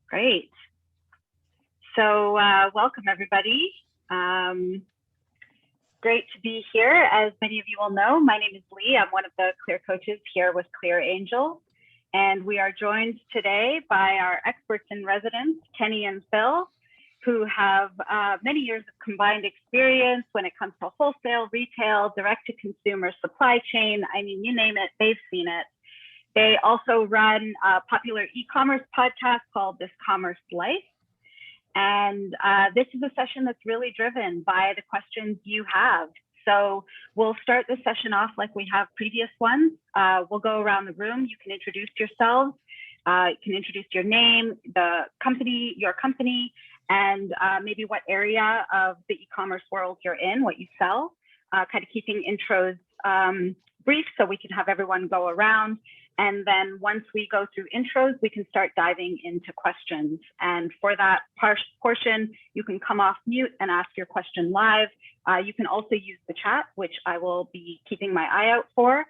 Great. So welcome, everybody. Great to be here. As many of you will know, my name is Lee. I'm one of the Clear coaches here with ClearAngel. And we are joined today by our experts in residence, Kenny and Phil, who have many years of combined experience when it comes to wholesale, retail, direct-to-consumer, supply chain. I mean, you name it, they've seen it. They also run a popular e-commerce podcast called This Commerce Life. And this is a session that's really driven by the questions you have. So we'll start this session off like we have previous ones. We'll go around the room. You can introduce yourselves. You can introduce your name, the company, your company, and maybe what area of the e-commerce world you're in, what you sell, kind of keeping intros brief so we can have everyone go around. And then once we go through intros, we can start diving into questions. And for that portion, you can come off mute and ask your question live. You can also use the chat, which I will be keeping my eye out for.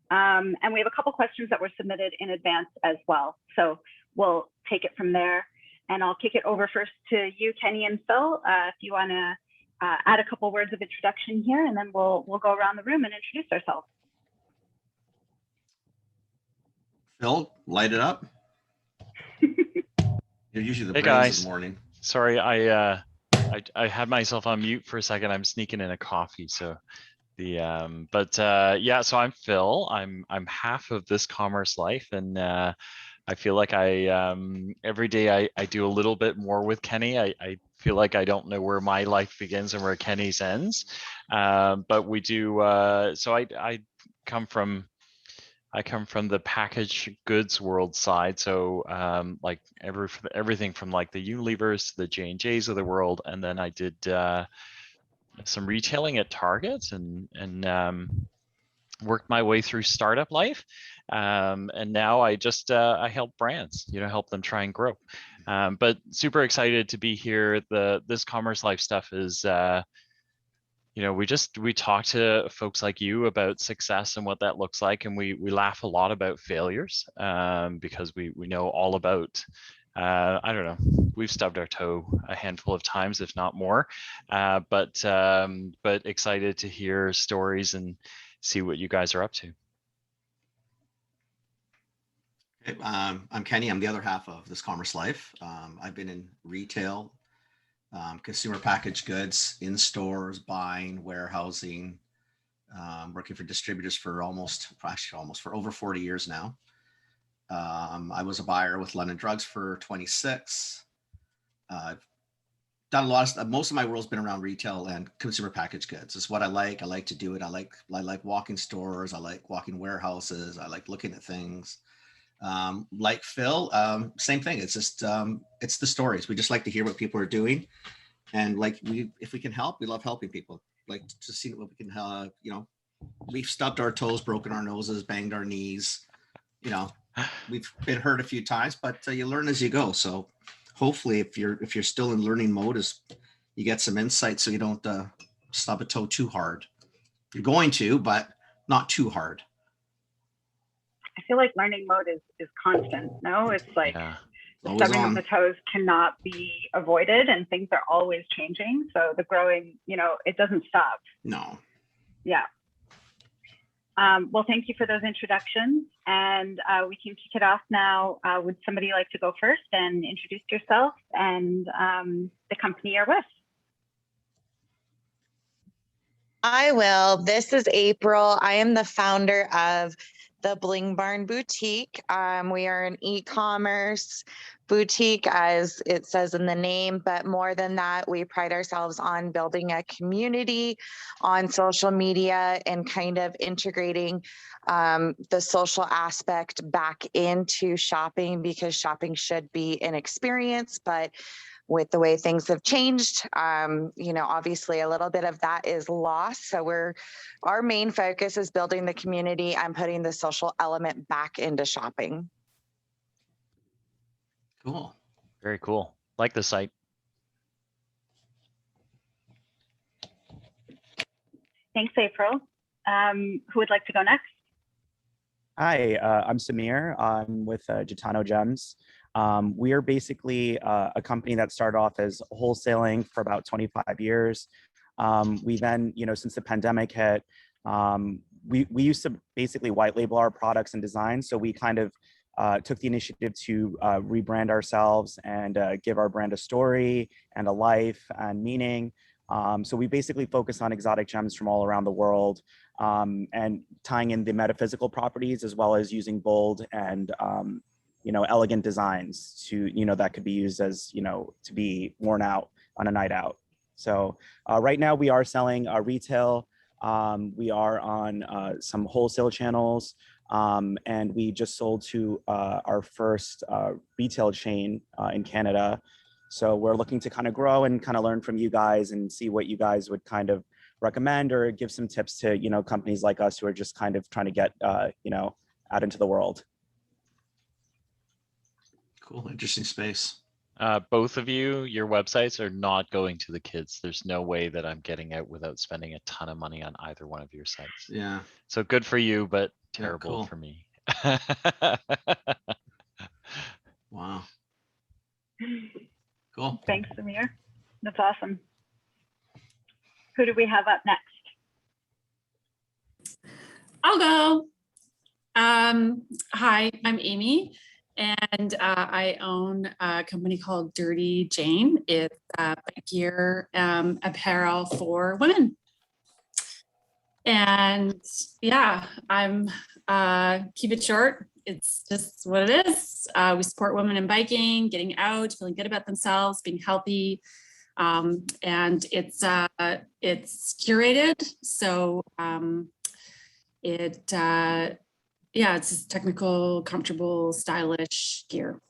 And we have a couple questions that were submitted in advance as well. So we'll take it from there. And I'll kick it over first to you, Kenny and Phil, if you want to add a couple words of introduction here, and then we'll go around the room and introduce ourselves. Phil, light it up. You're usually the Hey brains guys, in the morning. Sorry, I had myself on mute for a second. I'm sneaking in a coffee, so yeah. So I'm Phil. I'm half of This Commerce Life, and I feel like every day I do a little bit more with Kenny. I feel like I don't know where my life begins and where Kenny's ends, but we do. So I come from the packaged goods world side. So like everything from like the Unilevers to the J&Js of the world. And then I did some retailing at Target and worked my way through startup life. And now I just, I help brands, help them try and grow. But super excited to be here. This Commerce Life stuff is, we talk to folks like you about success and what that looks like, and we laugh a lot about failures because we know all about I don't know, we've stubbed our toe a handful of times, if not more, but excited to hear stories and see what you guys are up to. Okay, I'm Kenny. I'm the other half of This Commerce Life. I've been in retail, consumer packaged goods, in stores, buying, warehousing, working for distributors for almost for over 40 years now. I was a buyer with London Drugs for 26. I've done a lot of stuff. Most of my world's been around retail and consumer packaged goods. It's what I like. I like to do it. I like walking stores. I like walking warehouses. I like looking at things. Like Phil, same thing. It's just, it's the stories. We just like to hear what people are doing. And like, if we can help, we love helping people. Like to see what we can, we've stubbed our toes, broken our noses, banged our knees, we've been hurt a few times, but you learn as you go. So hopefully if you're still in learning mode, you get some insight so you don't stub a toe too hard. You're going to, but not too hard. I feel like learning mode is constant. No, it's like stubbing of the toes cannot be avoided, and things are always changing. So the growing, it doesn't stop. No. Yeah. Well, thank you for those introductions, and we can kick it off now. Would somebody like to go first and introduce yourself and the company you're with? I will. This is April. I am the founder of the Bling Barn Boutique. We are an e-commerce boutique, as it says in the name, but more than that, we pride ourselves on building a community on social media and kind of integrating the social aspect back into shopping, because shopping should be an experience, but with the way things have changed, obviously a little bit of that is lost. So our main focus is building the community and putting the social element back into shopping. Cool. Very cool. Like the site. Thanks, April. Who would like to go next? Hi, I'm Samir. I'm with Gitano Gems. We are basically a company that started off as wholesaling for about 25 years. We then, since the pandemic hit, we used to basically white label our products and designs. So we kind of took the initiative to rebrand ourselves and give our brand a story and a life and meaning. So we basically focus on exotic gems from all around the world, and tying in the metaphysical properties as well as using bold and elegant designs to that could be used as to be worn out on a night out. So right now we are selling retail. We are on some wholesale channels, and we just sold to our first retail chain in Canada. So we're looking to kind of grow and kind of learn from you guys and see what you guys would kind of recommend or give some tips to companies like us who are just kind of trying to get out into the world. Cool, interesting space. Both of you, your websites are not going to the kids. There's no way that I'm getting out without spending a ton of money on either one of your sites. Yeah. So good for you, but Yeah, terrible cool. for me. Wow. Cool. Thanks, Samir. That's awesome. Who do we have up next? I'll go. Hi, I'm Amy, and I own a company called Dirty Jane. It's gear apparel for women. And yeah, I'm keep it short. It's just what it is. We support women in biking, getting out, feeling good about themselves, being healthy. And it's curated. So yeah, it's just technical, comfortable, stylish gear.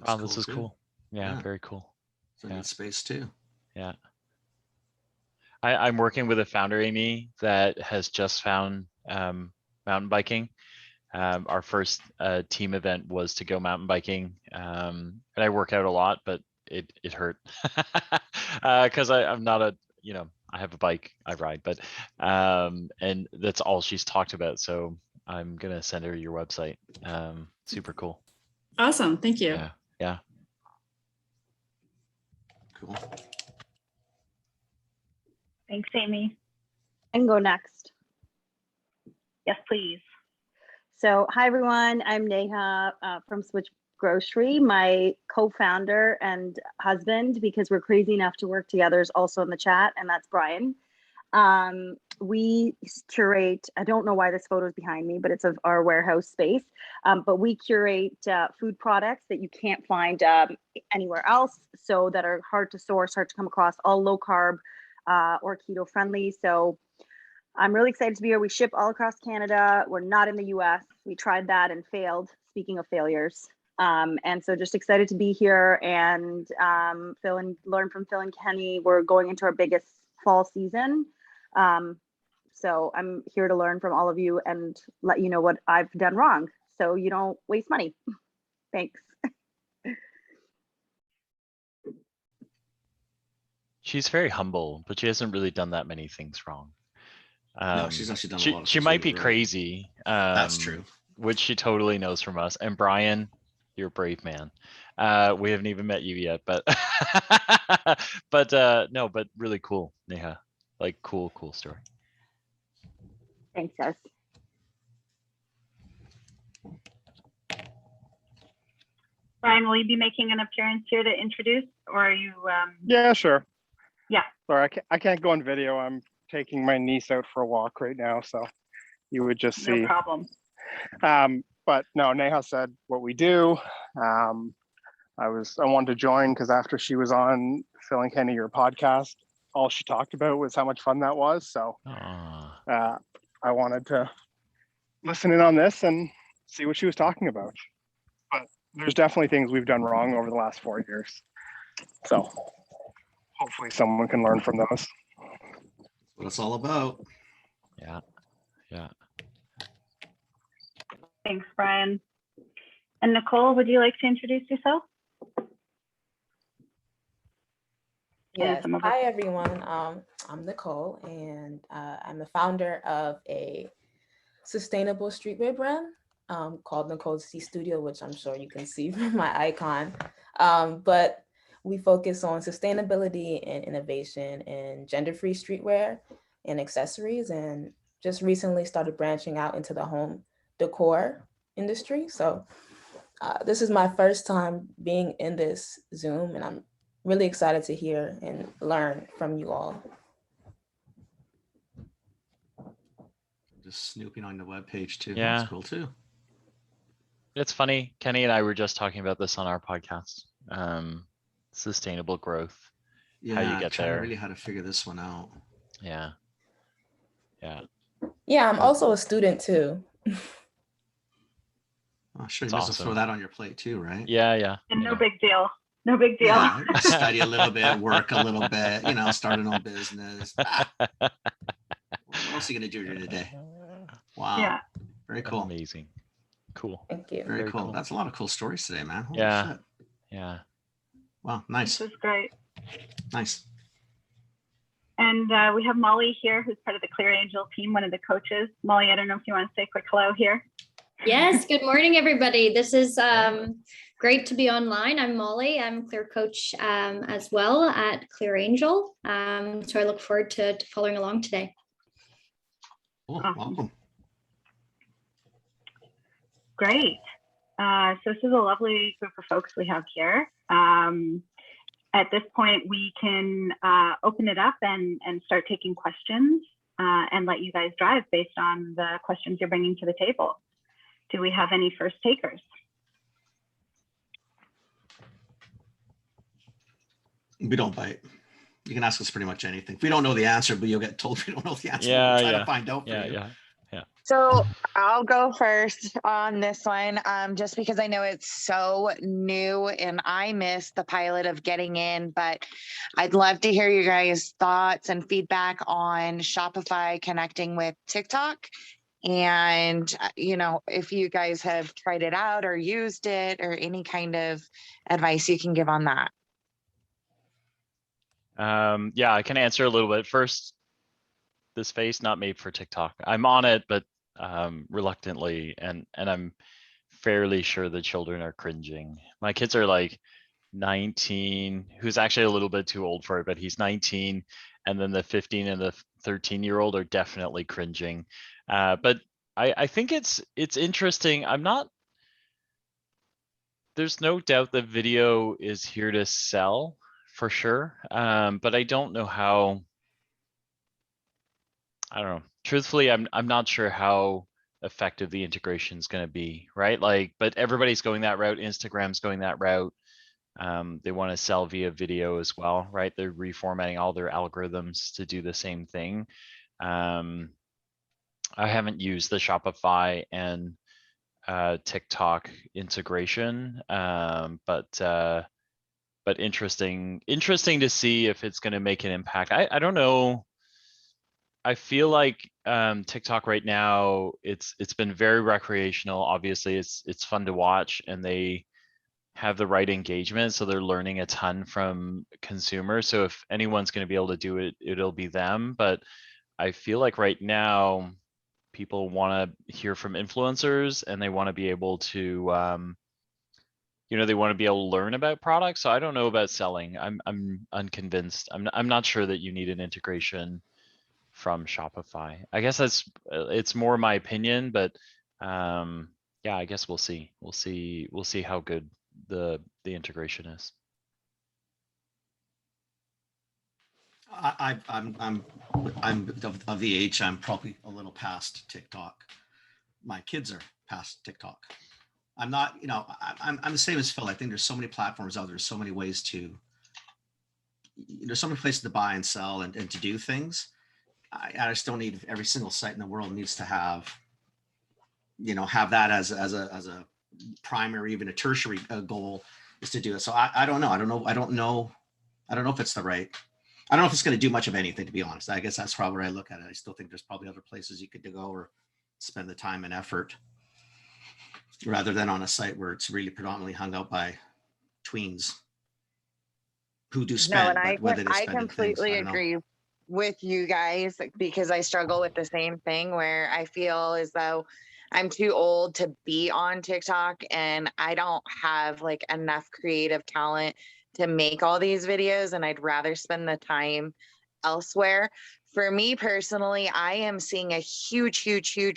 Wow, this is too. cool. Yeah, Yeah. very cool. It's a Yeah. neat space too. Yeah. I'm working with a founder, Amy, that has just found mountain biking. Our first team event was to go mountain biking. And I work out a lot, but it hurt because I'm not I have a bike, I ride, but and that's all she's talked about. So I'm gonna send her your website. Super cool. Awesome, thank you. Yeah, yeah. Cool. Thanks, Amy. I can go next. Yes, please. So, hi everyone. I'm Neha from Switch Grocery. My co-founder and husband, because we're crazy enough to work together, is also in the chat, and that's Brian. We curate, I don't know why this photo is behind me, but it's of our warehouse space. But we curate food products that you can't find anywhere else, so that are hard to source, hard to come across, all low carb or keto friendly. So I'm really excited to be here. We ship all across Canada. We're not in the US. We tried that and failed, speaking of failures. And so just excited to be here and learn from Phil and Kenny. We're going into our biggest fall season. So I'm here to learn from all of you and let you know what I've done wrong, so you don't waste money. Thanks. She's very humble, but she hasn't really done that many things wrong. No, she's actually done a lot of She things might be really right. crazy. That's true. Which she totally knows from us. And Brian, you're a brave man. We haven't even met you yet, but no, but really cool, Neha. Like cool story. Thanks, guys. Brian, will you be making an appearance here to introduce, or are you? Yeah, sure. Yeah. Sorry, I can't go on video. I'm taking my niece out for a walk right now, so you would just see. No problem. But no, Neha said what we do. I wanted to join because after she was on Phil and Kenny, your podcast, all she talked about was how much fun that was. So I wanted to listen in on this and see what she was talking about. But there's definitely things we've done wrong over the last 4 years. So hopefully someone can learn from those. That's what it's all about. Yeah. Yeah. Thanks, Brian. And Nicole, would you like to introduce yourself? Yes. some of Hi, us. everyone. I'm Nicole, and I'm the founder of a sustainable streetwear brand called Nicole's C Studio, which I'm sure you can see from my icon. But we focus on sustainability and innovation in gender-free streetwear and accessories, and just recently started branching out into the home decor industry. So this is my first time being in this Zoom, and I'm really excited to hear and learn from you all. Just snooping on the webpage too. Yeah. That's cool too. It's funny. Kenny and I were just talking about this on our podcast. Sustainable growth. Yeah, How you get trying there. really how to figure this one out. Yeah. Yeah. Yeah, I'm also a student too. Oh, sure. It's You must have throw awesome. that on your plate too, right? Yeah, yeah. And no yeah. big deal. No big deal. Yeah, study a little bit, work a little bit, start an own business. What else are you gonna do here today? Wow. Yeah. Very cool. Amazing. Cool. Thank you. Very cool. cool. That's a lot of cool stories today, man. Holy Yeah. shit. Yeah. Wow, nice. This is great. Nice. And we have Molly here, who's part of the ClearAngel team, one of the coaches. Molly, I don't know if you want to say a quick hello here. Yes, good morning, everybody. This is great to be online. I'm Molly. I'm Clear Coach as well at ClearAngel. So I look forward to following along today. Cool. Awesome. Welcome. Great. So this is a lovely group of folks we have here. At this point, we can open it up and start taking questions and let you guys drive based on the questions you're bringing to the table. Do we have any first takers? We don't bite. You can ask us pretty much anything. If we don't know the answer, but you'll get told we don't know the answer. Yeah, We'll try yeah. to find out for you. Yeah. So I'll go first on this one, just because I know it's so new and I missed the pilot of getting in, but I'd love to hear your guys' thoughts and feedback on Shopify connecting with TikTok. And, if you guys have tried it out or used it or any kind of advice you can give on that. Yeah, I can answer a little bit. First, this face not made for TikTok. I'm on it, but reluctantly, and I'm fairly sure the children are cringing. My kids are like 19, who's actually a little bit too old for it, but he's 19, and then the 15 and the 13-year-old are definitely cringing. But I think it's interesting. There's no doubt that video is here to sell for sure, but I don't know how. I don't know. Truthfully, I'm not sure how effective the integration is going to be, right? But everybody's going that route. Instagram's going that route. They want to sell via video as well, right? They're reformatting all their algorithms to do the same thing. I haven't used the Shopify and TikTok integration, but interesting to see if it's going to make an impact. I don't know. I feel like TikTok right now, it's been very recreational. Obviously, it's fun to watch, and they have the right engagement, so they're learning a ton from consumers. So if anyone's going to be able to do it, it'll be them. But I feel like right now, people want to hear from influencers, and they want to be able to, they want to be able to learn about products. So I don't know about selling. I'm unconvinced. I'm not sure that you need an integration from Shopify. I guess it's more my opinion, but yeah, I guess we'll see. We'll see how good the integration is. I'm of the age. I'm probably a little past TikTok. My kids are past TikTok. I'm not. I'm the same as Phil. I think there's so many platforms out there. There's so many ways to. There's so many places to buy and sell and to do things. I just don't need every single site in the world needs to have that as a primary, even a tertiary goal is to do it. So I don't know. I don't know if it's the right. I don't know if it's going to do much of anything, to be honest. I guess that's probably where I look at it. I still think there's probably other places you could go or spend the time and effort rather than on a site where it's really predominantly hung out by tweens. who do No, spend, and but whether they I spend in things, I completely don't know. agree with you guys because I struggle with the same thing where I feel as though I'm too old to be on TikTok and I don't have like enough creative talent to make all these videos, and I'd rather spend the time elsewhere. For me personally, I am seeing a huge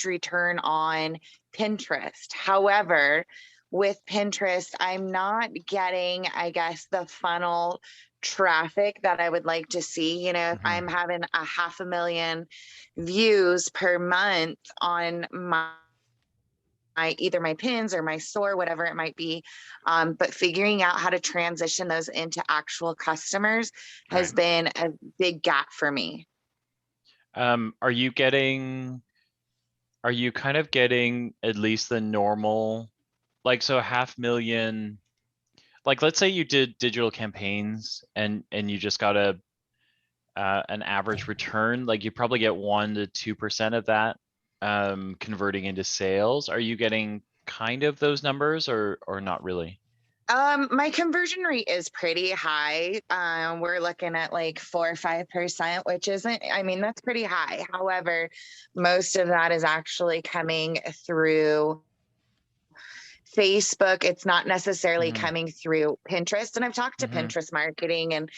return on Pinterest. However, with Pinterest, I'm not getting, I guess, the funnel traffic that I would like to see. You know, if I'm having 500,000 views per month on my either my pins or my store, whatever it might be. But figuring out how to transition those into actual customers has been a big gap for me. Are you kind of getting at least the normal, like, so 500,000, like, let's say you did digital campaigns and you just got an average return, like you probably get 1 to 2% of that converting into sales. Are you getting kind of those numbers or not really? My conversion rate is pretty high. We're looking at like 4 or 5%, which isn't, I mean, that's pretty high. However, most of that is actually coming through Facebook. It's not necessarily coming through Pinterest. And I've talked to Pinterest marketing and,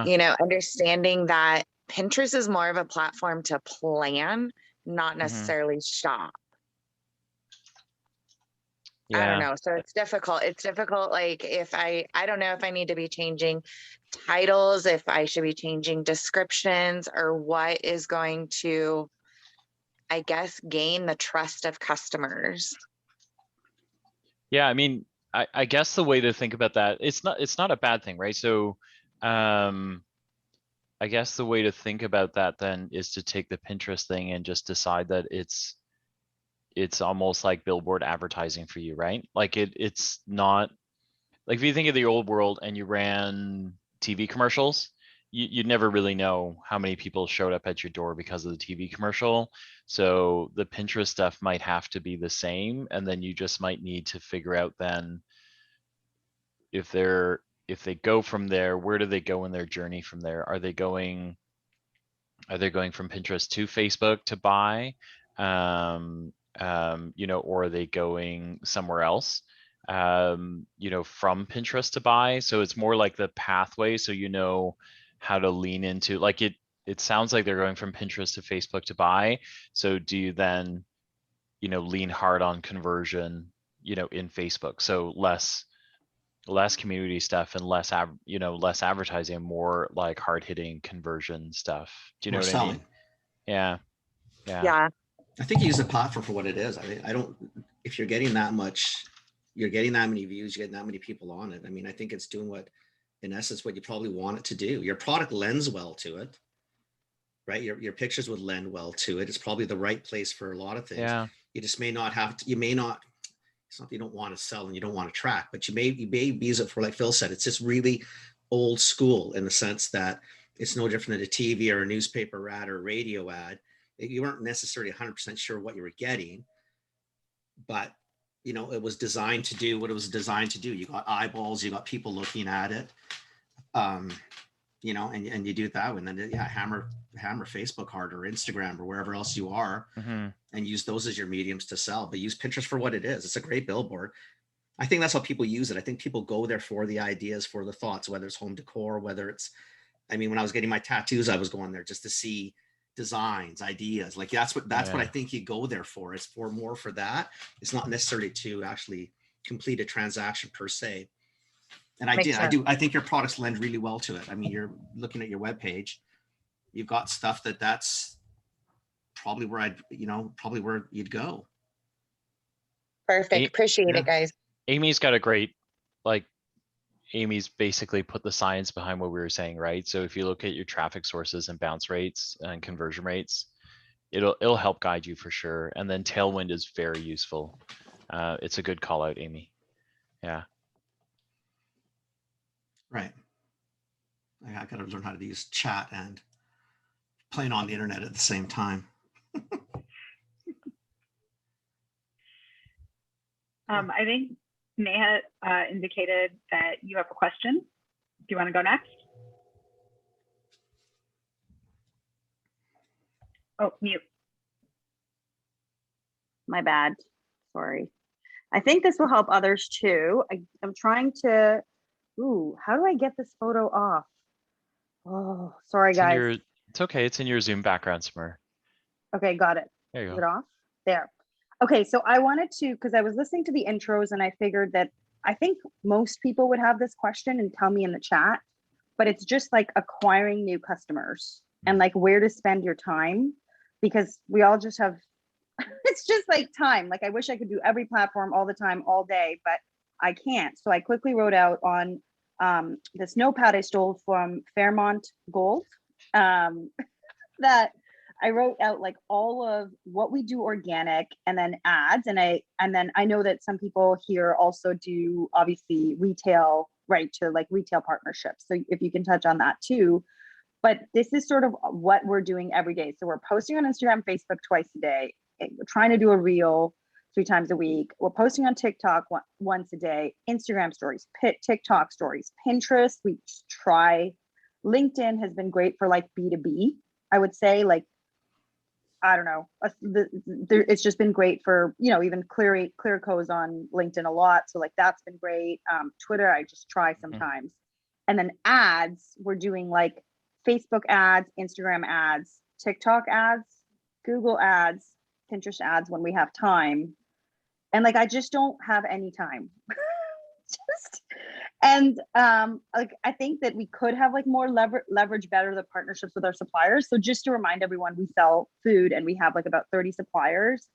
you know, understanding that Pinterest is more of a platform to plan, not necessarily shop. I don't know. So it's difficult. It's difficult. Like if I don't know if I need to be changing titles, if I should be changing descriptions, or what is going to, I guess, gain the trust of customers. Yeah, I mean, I guess the way to think about that, it's not a bad thing, right? So I guess the way to think about that then is to take the Pinterest thing and just decide that it's almost like billboard advertising for you, right? Like it's not like, if you think of the old world and you ran TV commercials, you'd never really know how many people showed up at your door because of the TV commercial. So the Pinterest stuff might have to be the same, and then you just might need to figure out then if they go from there, where do they go in their journey from there? Are they going from Pinterest to Facebook to buy? You know, or are they going somewhere else, you know, from Pinterest to buy? So it's more like the pathway, so you know how to lean into, like, it sounds like they're going from Pinterest to Facebook to buy. So do you then, you know, lean hard on conversion, you know, in Facebook? So less community stuff and less advertising, more like hard hitting conversion stuff. Do you know More what selling. I mean? Yeah. Yeah. I think you use the platform for what it is. I don't, if you're getting that much, you're getting that many views, you're getting that many people on it. I mean, I think it's doing what, in essence, what you probably want it to do. Your product lends well to it, right? Your pictures would lend well to it. It's probably the right place for a lot of things. Yeah. You just may not have to, you may not, it's not that you don't want to sell and you don't want to track, but you may use it for, like Phil said, it's just really old school in the sense that it's no different than a TV or a newspaper ad or a radio ad. You weren't necessarily 100% sure what you were getting, but you know, it was designed to do what it was designed to do. You got eyeballs, you got people looking at it, you know, and you do it that way. And then hammer Facebook hard, or Instagram, or wherever else you are, and use those as your mediums to sell. But use Pinterest for what it is. It's a great billboard. I think that's how people use it. I think people go there for the ideas, for the thoughts, whether it's home decor, whether it's, I mean, when I was getting my tattoos, I was going there just to see designs, ideas. Like that's what I think you go there for. It's for more for that. It's not necessarily to actually complete a transaction per se. And I think your products lend really well to it. I mean, you're looking at your webpage, you've got stuff that's probably where where you'd go. Perfect. Appreciate it, guys. Amy's got a great, like, Amy's basically put the science behind what we were saying, right? So if you look at your traffic sources and bounce rates and conversion rates, it'll help guide you for sure. And then Tailwind is very useful. It's a good call out, Amy. Yeah. Right. I got to learn how to use chat and playing on the internet at the same time. I think Neha indicated that you have a question. Do you want to go next? Oh, mute. My bad. Sorry. I think this will help others too. I'm trying to, ooh, how do I get this photo off? Oh, sorry, guys. It's okay. It's in your Zoom background somewhere. Okay, got it. There you Is go. it off? There. Okay, so I wanted to, because I was listening to the intros and I figured that I think most people would have this question and tell me in the chat, but it's just like acquiring new customers and like where to spend your time, because we all just have, it's just like time. Like I wish I could do every platform all the time, all day, but I can't. So I quickly wrote out on this notepad I stole from Fairmont Gold, that I wrote out like all of what we do organic and then ads. And then I know that some people here also do obviously retail, right, to like retail partnerships. So if you can touch on that too. But this is sort of what we're doing every day. So we're posting on Instagram, Facebook twice a day. We're trying to do a reel 3 times a week. We're posting on TikTok once a day, Instagram stories, TikTok stories, Pinterest. We try. LinkedIn has been great for like B2B. I would say, like, I don't know. It's just been great for, you know, even Clearco's on LinkedIn a lot. So like that's been great. Twitter, I just try sometimes. And then ads, we're doing like Facebook ads, Instagram ads, TikTok ads, Google ads, Pinterest ads when we have time. And like I just don't have any time. Like I think that we could have like more leverage better the partnerships with our suppliers. So just to remind everyone, we sell food and we have like about 30 suppliers.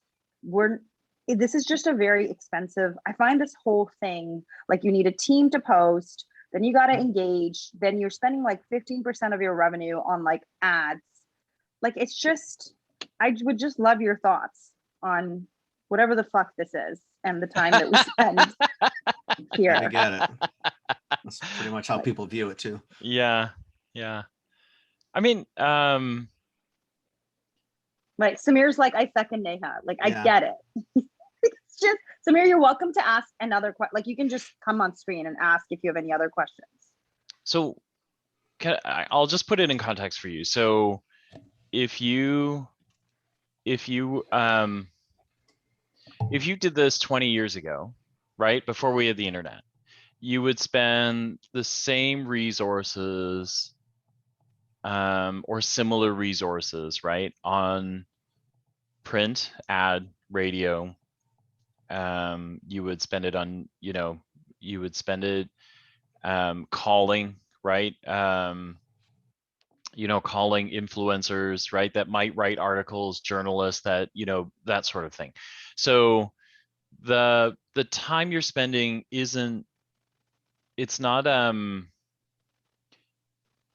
This is just a very expensive, I find this whole thing, like you need a team to post, then you got to engage, then you're spending like 15% of your revenue on like ads. Like it's just, I would just love your thoughts on whatever the fuck this is and the time that we spend here. I get it. That's pretty much how people view it too. Yeah. I mean, right. Samir's like, I second Neha. Like, Yeah. I get it. It's just, Samir, you're welcome to ask another question. Like, you can just come on screen and ask if you have any other questions. So I'll just put it in context for you. So if you did this 20 years ago, right, before we had the internet, you would spend the same resources or similar resources, right, on print, ad, radio. You would spend it on, you would spend it calling, right? Calling influencers, right, that might write articles, journalists, that, that sort of thing. So the time you're spending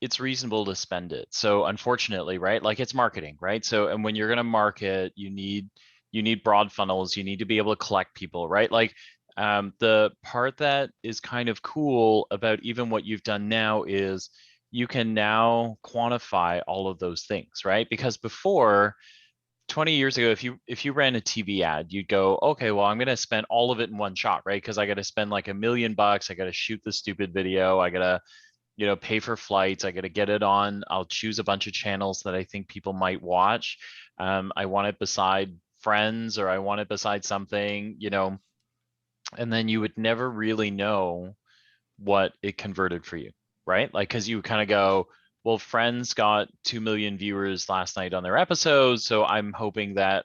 it's reasonable to spend it. So unfortunately, right, like it's marketing, right? So, and when you're going to market, you need broad funnels, you need to be able to collect people, right? Like the part that is kind of cool about even what you've done now is you can now quantify all of those things, right? Because before, 20 years ago, if you ran a TV ad, you'd go, okay, well, I'm going to spend all of it in one shot, right? Because I got to spend like $1 million. I got to shoot the stupid video. I got to, pay for flights. I got to get it on. I'll choose a bunch of channels that I think people might watch. I want it beside Friends, or I want it beside something, and then you would never really know what it converted for you, right? Like, because you kind of go, well, Friends got 2 million viewers last night on their episode, so I'm hoping that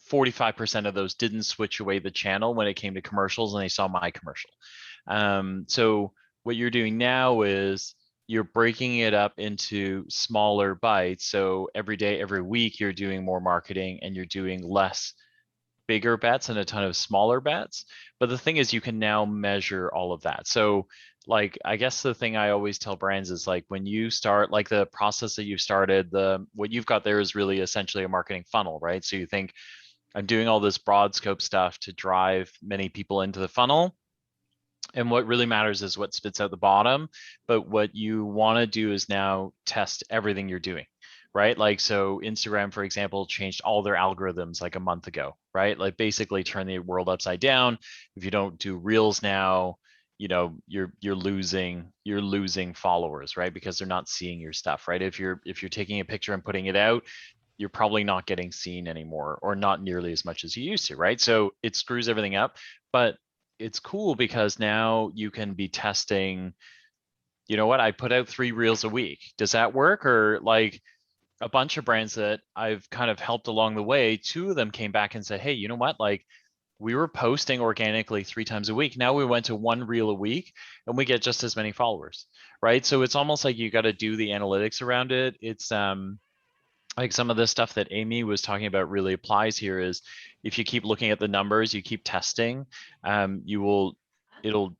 45% of those didn't switch away the channel when it came to commercials and they saw my commercial. So what you're doing now is you're breaking it up into smaller bites. So every day, every week, you're doing more marketing and you're doing less bigger bets and a ton of smaller bets. But the thing is, you can now measure all of that. So like, I guess the thing I always tell brands is like, when you start, like the process that you've started, what you've got there is really essentially a marketing funnel, right? So you think, I'm doing all this broad scope stuff to drive many people into the funnel. And what really matters is what spits out the bottom. But what you want to do is now test everything you're doing, right? Like, so Instagram, for example, changed all their algorithms like a month ago, right? Like basically turn the world upside down. If you don't do reels now, you're losing followers, right? Because they're not seeing your stuff, right? If you're taking a picture and putting it out, you're probably not getting seen anymore, or not nearly as much as you used to, right? So it screws everything up. But it's cool because now you can be testing, you know what, I put out 3 reels a week. Does that work? Or like a bunch of brands that I've kind of helped along the way, 2 of them came back and said, hey, you know what, like we were posting organically 3 times a week. Now we went to 1 reel a week and we get just as many followers, right? So it's almost like you got to do the analytics around it. It's like some of the stuff that Amy was talking about really applies here. Is if you keep looking at the numbers, you keep testing, it'll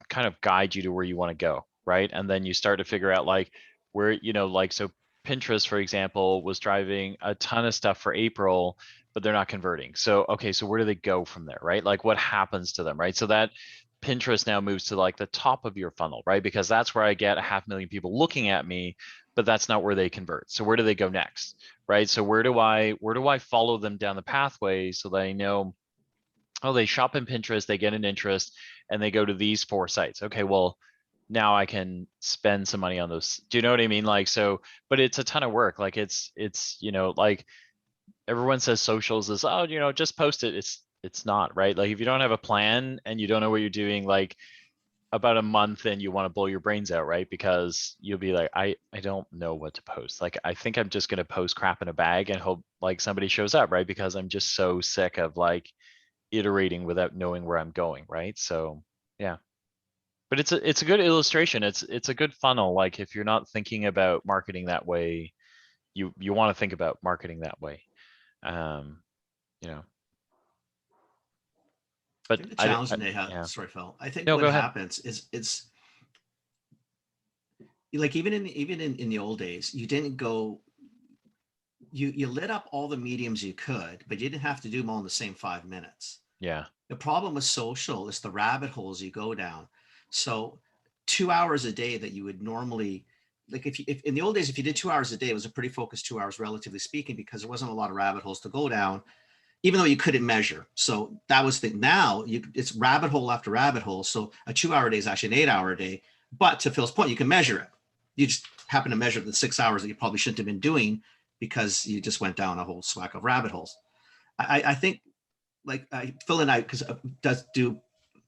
kind of guide you to where you want to go, right? And then you start to figure out like where, like, so Pinterest, for example, was driving a ton of stuff for April, but they're not converting. So, okay, so where do they go from there, right? Like what happens to them, right? So that Pinterest now moves to like the top of your funnel, right? Because that's where I get 500,000 people looking at me, but that's not where they convert. So where do they go next, right? So where do I follow them down the pathway so that I know, oh, they shop in Pinterest, they get an interest, and they go to these 4 sites. Okay, well, now I can spend some money on those. Do you know what I mean? Like, so, but it's a ton of work. Like it's, like everyone says socials is, oh, just post it. It's not, right? Like if you don't have a plan and you don't know what you're doing, like about a month and you want to blow your brains out, right? Because you'll be like, I don't know what to post. Like, I think I'm just going to post crap in a bag and hope like somebody shows up, right? Because I'm just so sick of like iterating without knowing where I'm going, right? So yeah. But it's a good illustration. It's a good funnel. Like if you're not thinking about marketing that way, you want to think about marketing that way. You know. I But think the challenge, Neha, yeah. sorry, Phil. I think No, what go ahead. happens is it's like even in the old days, you didn't go. You lit up all the mediums you could, but you didn't have to do them all in the same 5 minutes. Yeah. The problem with social is the rabbit holes you go down. So 2 hours a day that you would normally, like if in the old days, if you did 2 hours a day, it was a pretty focused 2 hours, relatively speaking, because there wasn't a lot of rabbit holes to go down, even though you couldn't measure. So that was the, now it's rabbit hole after rabbit hole. So a 2 hour day is actually an 8 hour day, but to Phil's point, you can measure it. You just happen to measure the 6 hours that you probably shouldn't have been doing because you just went down a whole swack of rabbit holes. I think like Phil and I, because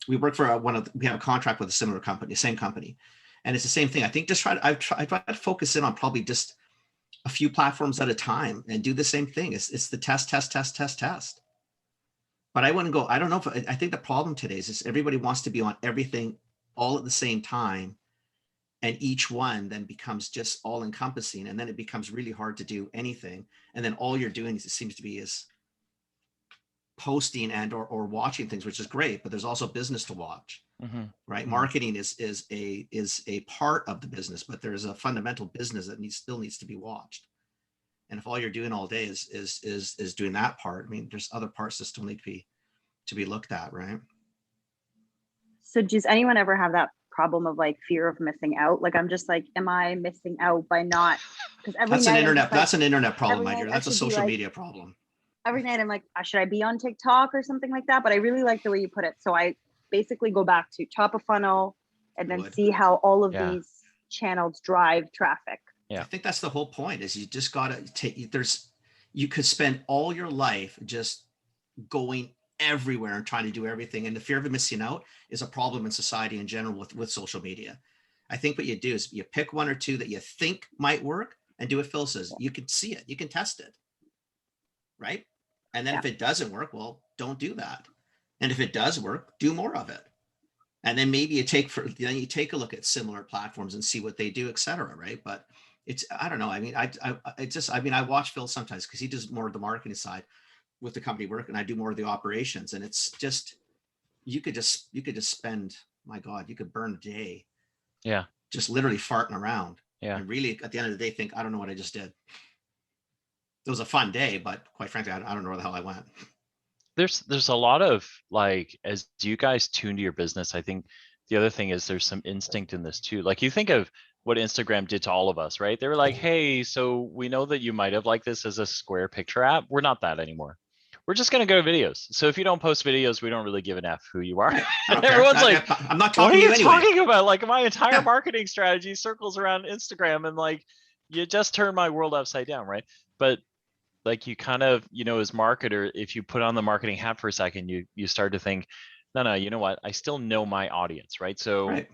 we work for we have a contract with a similar company, same company, and it's the same thing. I think just I try to focus in on probably just a few platforms at a time and do the same thing. It's the test. But I wouldn't go. I don't know if I think the problem today is everybody wants to be on everything all at the same time, and each one then becomes just all encompassing, and then it becomes really hard to do anything. And then all you're doing is, it seems to be, is posting and or watching things, which is great, but there's also business to watch, right? Marketing is a part of the business, but there's a fundamental business that still needs to be watched. And if all you're doing all day is doing that part, I mean, there's other parts that still need to be looked at, right? So does anyone ever have that problem of like fear of missing out? Like I'm just like, am I missing out by not? Because that's an internet. That's an internet problem, my dear. That's a social media problem. Every night I'm like, should I be on TikTok or something like that? But I really like the way you put it. So I basically go back to top of funnel and then see how all of these channels drive traffic. Yeah, I think that's the whole point. Is you just gotta take. You could spend all your life just going everywhere and trying to do everything, and the fear of missing out is a problem in society in general with social media. I think what you do is you pick 1 or 2 that you think might work and do what Phil says. You can see it, you can test it, right? And then if it doesn't work, well, don't do that. And if it does work, do more of it. And then maybe you take a look at similar platforms and see what they do, et cetera, right? But it's, I don't know. I mean, I watch Phil sometimes because he does more of the marketing side with the company work, and I do more of the operations. And it's just, you could just spend, my God, you could burn a day. Yeah. Just literally farting around. Yeah. And really at the end of the day, think, I don't know what I just did. It was a fun day, but quite frankly, I don't know where the hell I went. There's a lot of like, as you guys tune to your business, I think the other thing is there's some instinct in this too. Like you think of what Instagram did to all of us, right? They were like, hey, so we know that you might have liked this as a square picture app. We're not that anymore, we're just going to go to videos. So if you don't post videos, we don't really give an F who you are. I don't care. Everyone's like, I'm not what are talking to you you anyway. talking about? Like my entire marketing strategy circles around Instagram, and like, you just turned my world upside down, right? But like, you kind of, as marketer, if you put on the marketing hat for a second, you start to think, no, you know what? I still know my audience, right? So Right.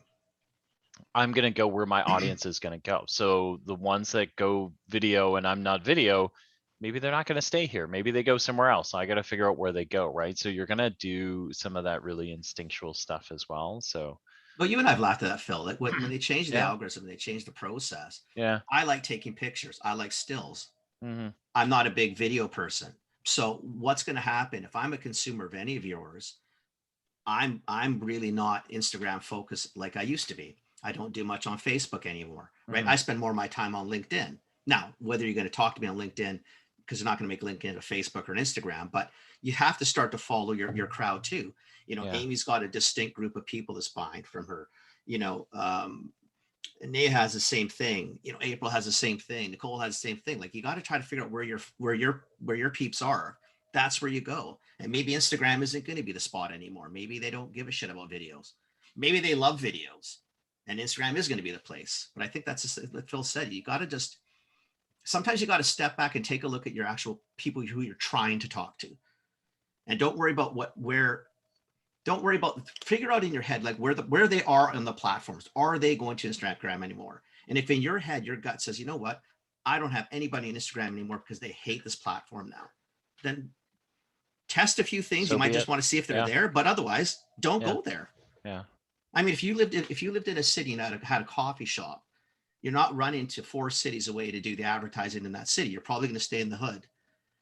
I'm going to go where my audience is going to go. So the ones that go video and I'm not video, maybe they're not going to stay here. Maybe they go somewhere else. I got to figure out where they go, right? So you're going to do some of that really instinctual stuff as well. So, well, you and I've laughed at that, Phil. Like when they changed the Yeah. algorithm, they changed the process. yeah. I like taking pictures. I like stills. Mhm. I'm not a big video person. So what's going to happen if I'm a consumer of any of yours? I'm really not Instagram focused like I used to be. I don't do much on Facebook anymore, right? Mhm. I spend more of my time on LinkedIn. Now, whether you're going to talk to me on LinkedIn, because you're not going to make LinkedIn a Facebook or an Instagram, but you have to start to follow your crowd too. Yeah. Amy's got a distinct group of people that's buying from her. Nia has the same thing. April has the same thing. Nicole has the same thing. Like, you got to try to figure out where your peeps are. That's where you go. And maybe Instagram isn't going to be the spot anymore. Maybe they don't give a shit about videos. Maybe they love videos, and Instagram is going to be the place. But I think that's just what Phil said. You got to sometimes you got to step back and take a look at your actual people who you're trying to talk to, and don't worry about figure out in your head, like, where they are on the platforms. Are they going to Instagram anymore? And if in your head, your gut says, you know what, I don't have anybody on Instagram anymore because they hate this platform now, then test a few things. So You might be just it. want to see if they're Yeah. there, but otherwise don't Yeah. go there. Yeah. I mean, if you lived in a city and had a coffee shop, you're not running to 4 cities away to do the advertising in that city. You're probably going to stay in the hood,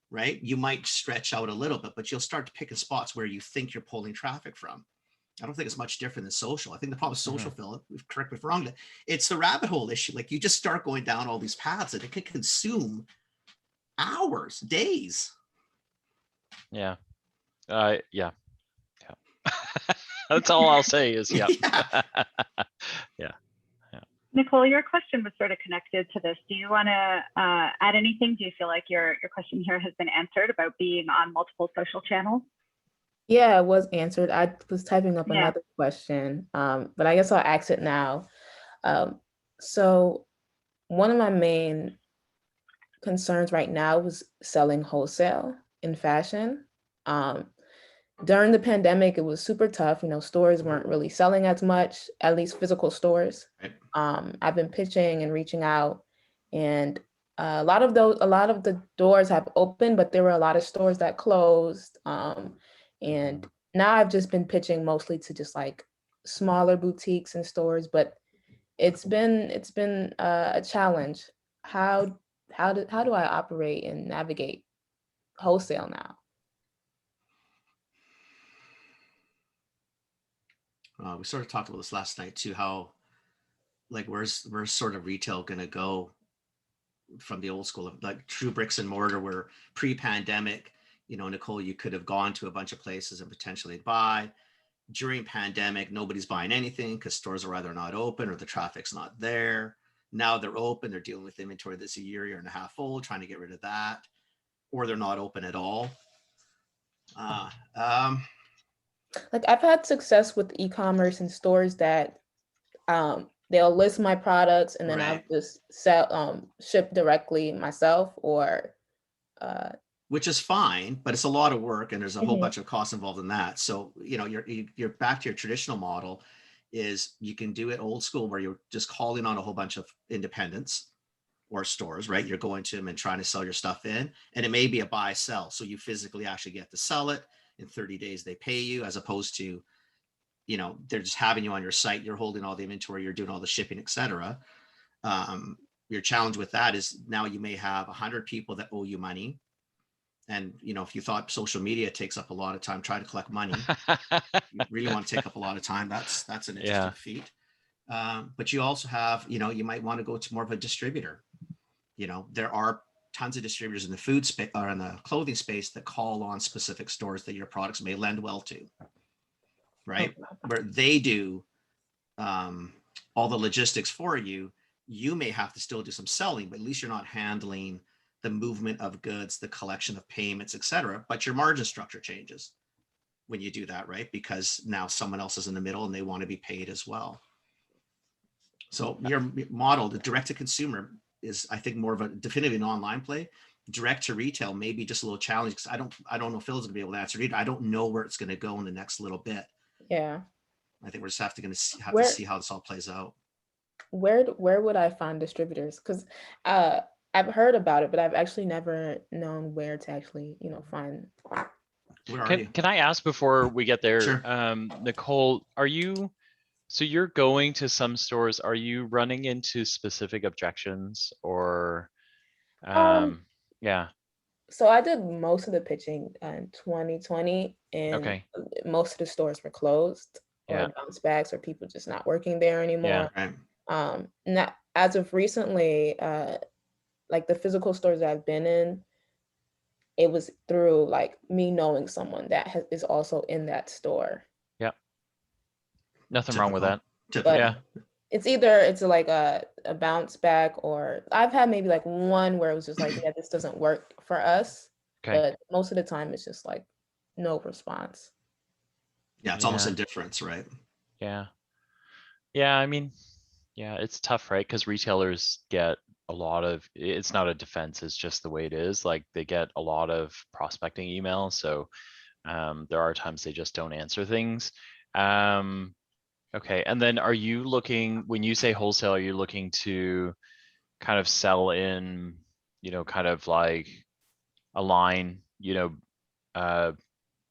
right? You might stretch out a little bit, but you'll start to pick spots where you think you're pulling traffic from. I don't think it's much different than social. I think the problem with social, Phil, correct me if I'm wrong, it's the rabbit hole issue. Like, you just start going down all these paths and it can consume hours, days. Yeah. Yeah. That's all I'll say is yeah. Yeah. Nicole, your question was sort of connected to this. Do you want to add anything? Do you feel like your question here has been answered about being on multiple social channels? Yeah, it was answered. I was typing up another question, but I guess I'll ask it now. So one of my main concerns right now was selling wholesale in fashion. During the pandemic, it was super tough. Stores weren't really selling as much, at least physical stores. I've been pitching and reaching out, and a lot of the doors have opened, but there were a lot of stores that closed. And now I've just been pitching mostly to just like smaller boutiques and stores, but it's been a challenge. How do I operate and navigate wholesale now? We sort of talked about this last night too, how, like, where's sort of retail going to go from the old school of, like, true bricks and mortar, where pre-pandemic, Nicole, you could have gone to a bunch of places and potentially buy. During pandemic, nobody's buying anything because stores are either not open or the traffic's not there. Now they're open, they're dealing with inventory that's a year and a half old, trying to get rid of that, or they're not open at all. Like, I've had success with e-commerce and stores that they'll list my products and then I'll just ship directly myself, or which is fine, but it's a lot of work and there's a whole bunch of costs involved in that. So, you're back to your traditional model is you can do it old school, where you're just calling on a whole bunch of independents or stores, right? You're going to them and trying to sell your stuff in, and it may be a buy sell. So you physically actually get to sell it. In 30 days, they pay you, as opposed to, they're just having you on your site. You're holding all the inventory, you're doing all the shipping, etc. Your challenge with that is now you may have 100 people that owe you money. And, if you thought social media takes up a lot of time, try to collect money. You really want to take up a lot of time. That's an interesting feat. But you also have, you might want to go to more of a distributor. There are tons of distributors in the food space or in the clothing space that call on specific stores that your products may lend well to, right? Where they do all the logistics for you. You may have to still do some selling, but at least you're not handling the movement of goods, the collection of payments, etc. But your margin structure changes when you do that, right? Because now someone else is in the middle and they want to be paid as well. So your model, the direct to consumer, is, I think, more of a definitively an online play. Direct to retail may be just a little challenging because I don't know if Phil's gonna be able to answer it. I don't know where it's gonna go in the next little bit. Yeah. I think we're just have to Where- see how this all plays out. Where would I find distributors? Because I've heard about it, but I've actually never known where to actually, find. Where are you? Can I ask before we get there, Sure. Nicole, so you're going to some stores, are you running into specific objections or, yeah, So I did most of the pitching in 2020, and okay, most of the stores were closed or yeah, bounce backs, or people just not working there anymore. Right. Not as of recently, like the physical stores that I've been in, it was through like me knowing someone that is also in that store. yeah. Nothing wrong with that. But Yeah, it's like a bounce back, or I've had maybe like one where it was just like, yeah, this doesn't work for us. okay, But most of the time it's just like no response. Yeah, it's almost indifference, right? yeah. Yeah, I mean, yeah, it's tough, right? Because retailers get a lot of, it's not a defense, it's just the way it is. Like they get a lot of prospecting emails. So there are times they just don't answer things. Okay, and then are you looking, when you say wholesale, are you looking to kind of sell in, kind of like a line,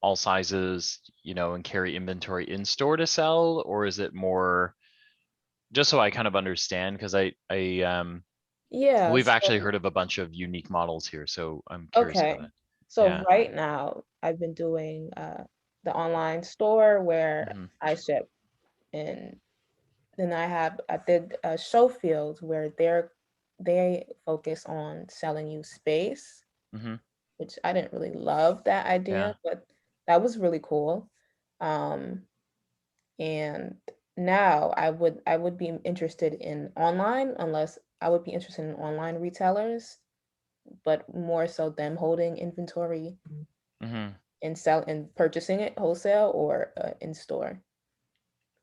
all sizes, and carry inventory in store to sell? Or is it more, just so I kind of understand, because Yeah. we've actually So, heard of a bunch of unique models here, so I'm curious about okay. it. So Yeah. right now I've been doing the online store where Mhm. I ship, and then I did show fields where they focus on selling you space, Mhm. which I didn't really love that Yeah. idea, but that was really cool. And now I would be interested in online, unless I would be interested in online retailers, but more so them holding inventory Mhm. and purchasing it wholesale, or in store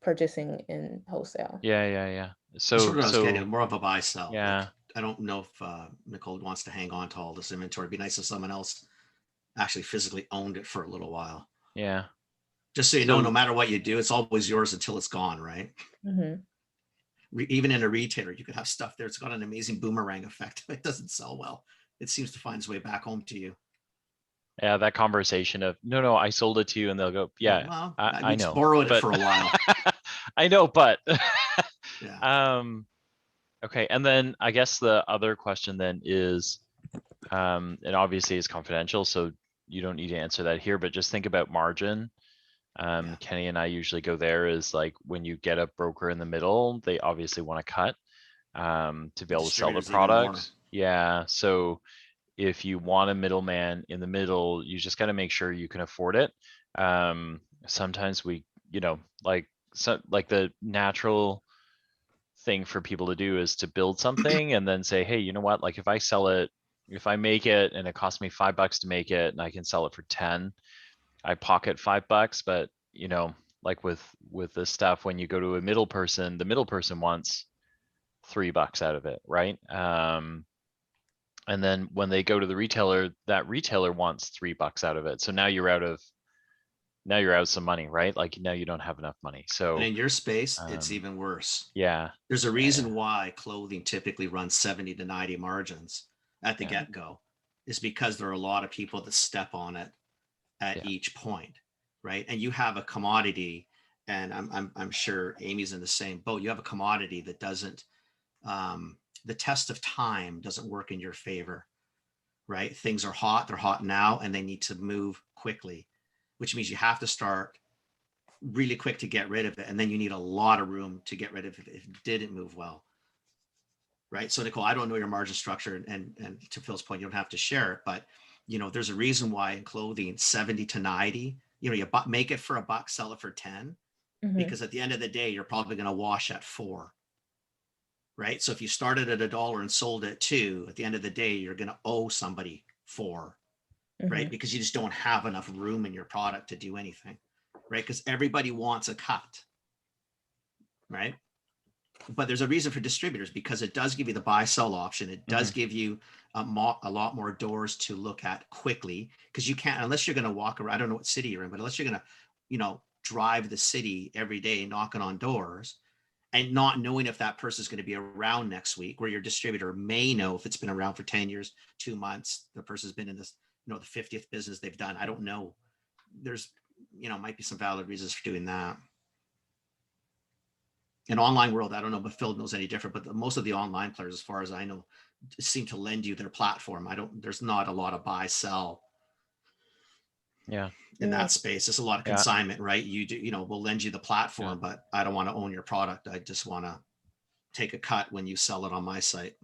purchasing in wholesale. Yeah. That's So, what I was getting, more of a buy sell. yeah. Like, I don't know if Nicole wants to hang on to all this inventory. It'd be nice if someone else actually physically owned it for a little while. Yeah. Just so you know, no matter what you do, it's always yours until it's gone, right? Even in a retailer, you could have stuff there. It's got an amazing boomerang effect. It doesn't sell well. It seems to find its way back home to you. Yeah, that conversation of no, I sold it to you, and they'll go, yeah, well, I know, borrowed but it for a while. I know, but yeah. Okay, and then I guess the other question then is, and obviously it's confidential, so you don't need to answer that here, but just think about margin. Kenny and I usually go there, is like when you get a broker in the middle, they obviously want to cut to be able to sell the product. Yeah, so if you want a middleman in the middle, you just got to make sure you can afford it. Sometimes we, like the natural thing for people to do is to build something and then say, hey, you know what, like if I make it and it costs me $5 to make it and I can sell it for 10, I pocket $5, but like with this stuff, when you go to a middle person, the middle person wants $3 out of it, right? And then when they go to the retailer, that retailer wants $3 out of it. So now you're out some money, right? Like now you don't have enough money. So and in your space, it's even worse. Yeah. There's a reason why clothing typically runs 70 to 90 margins at the get-go, is because there are a lot of people that step on it at each point, right? And you have a commodity, and I'm sure Amy's in the same boat. You have a commodity that doesn't, the test of time doesn't work in your favor, right? Things are hot, they're hot now, and they need to move quickly, which means you have to start really quick to get rid of it. And then you need a lot of room to get rid of it if it didn't move well. Right. So Nicole, I don't know your margin structure, and to Phil's point, you don't have to share it, but there's a reason why in clothing 70 to 90, you make it for $1, sell it for 10, because at the end of the day, you're probably going to wash at 4. right? So if you started at $1 and sold at $2, at the end of the day, you're going to owe somebody $4, right? Because you just don't have enough room in your product to do anything, right? Because everybody wants a cut, right? But there's a reason for distributors, because it does give you the buy sell option. It does give you a lot more doors to look at quickly, because you can't, unless you're going to walk around, I don't know what city you're in, but unless you're going to, drive the city every day knocking on doors and not knowing if that person is going to be around next week, where your distributor may know if it's been around for 10 years, 2 months, the person's been in this, the 50th business they've done. I don't know. There's, might be some valid reasons for doing that. In online world, I don't know, but Phil knows any different, but most of the online players, as far as I know, seem to lend you their platform. There's not a lot of buy, sell. Yeah. In that space, it's a lot of consignment, right? You do, we'll lend you the platform, but I don't want to own your product. I just want to take a cut when you sell it on my site.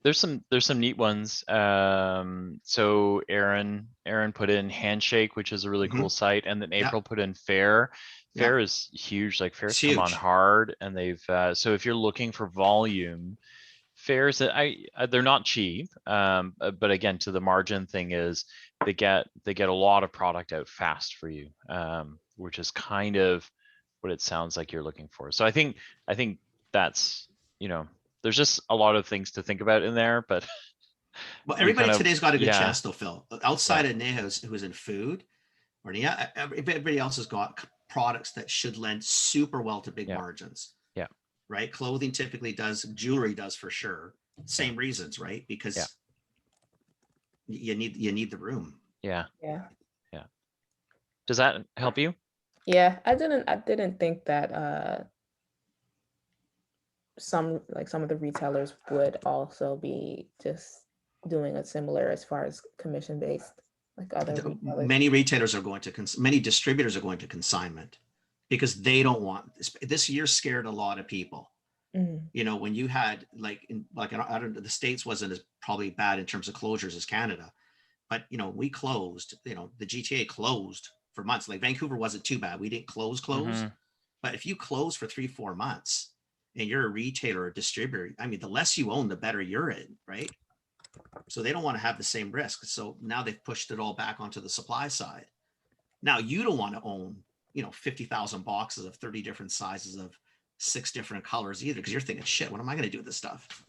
There's some neat ones. So Aaron put in Handshake, which is a really cool site, and then April put in Fair. Fair is huge. Like Fair's come on hard, and they've so if you're looking for volume, Fairs that they're not cheap. But again, to the margin thing is they get a lot of product out fast for you, which is kind of what it sounds like you're looking for. So I think that's, there's just a lot of things to think about in there, but well, everybody today's got a good chance though, Phil. Outside of Neha, who's in food, or Neha, everybody else has got products that should lend super well to big margins. Yeah. Right. Clothing typically does, jewelry does for sure. Same reasons, right? Because you need the room. Yeah. Yeah. Yeah. Does that help you? Yeah, I didn't think that some of the retailers would also be just doing a similar as far as commission based, like other retailers. Many retailers are going to, many distributors are going to consignment, because they don't want this year scared a lot of people. When you had I don't know, the States wasn't as probably bad in terms of closures as Canada, but we closed, the GTA closed for months. Like Vancouver wasn't too bad. We didn't close, but if you close for 3-4 months and you're a retailer or distributor, I mean, the less you own, the better you're in, right? So they don't want to have the same risk. So now they've pushed it all back onto the supply side. Now you don't want to own 50,000 boxes of 30 different sizes of 6 different colors either, because you're thinking, shit, what am I going to do with this stuff?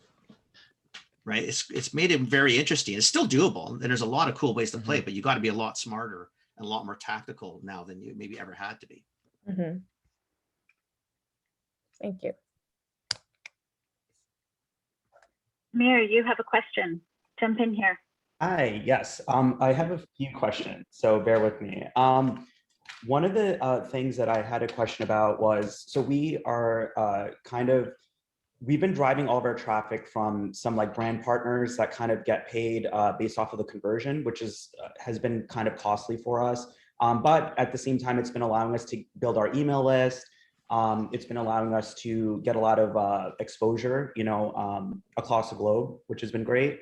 Right? It's made it very interesting. It's still doable, and there's a lot of cool ways to play, but you got to be a lot smarter and a lot more tactical now than you maybe ever had to be. Thank you. Mir, you have a question. Jump in here. Hi, yes. I have a few questions, so bear with me. One of the things that I had a question about was, so we are we've been driving all of our traffic from some brand partners that kind of get paid based off of the conversion, which has been kind of costly for us. But at the same time, it's been allowing us to build our email list. It's been allowing us to get a lot of exposure, across the globe, which has been great.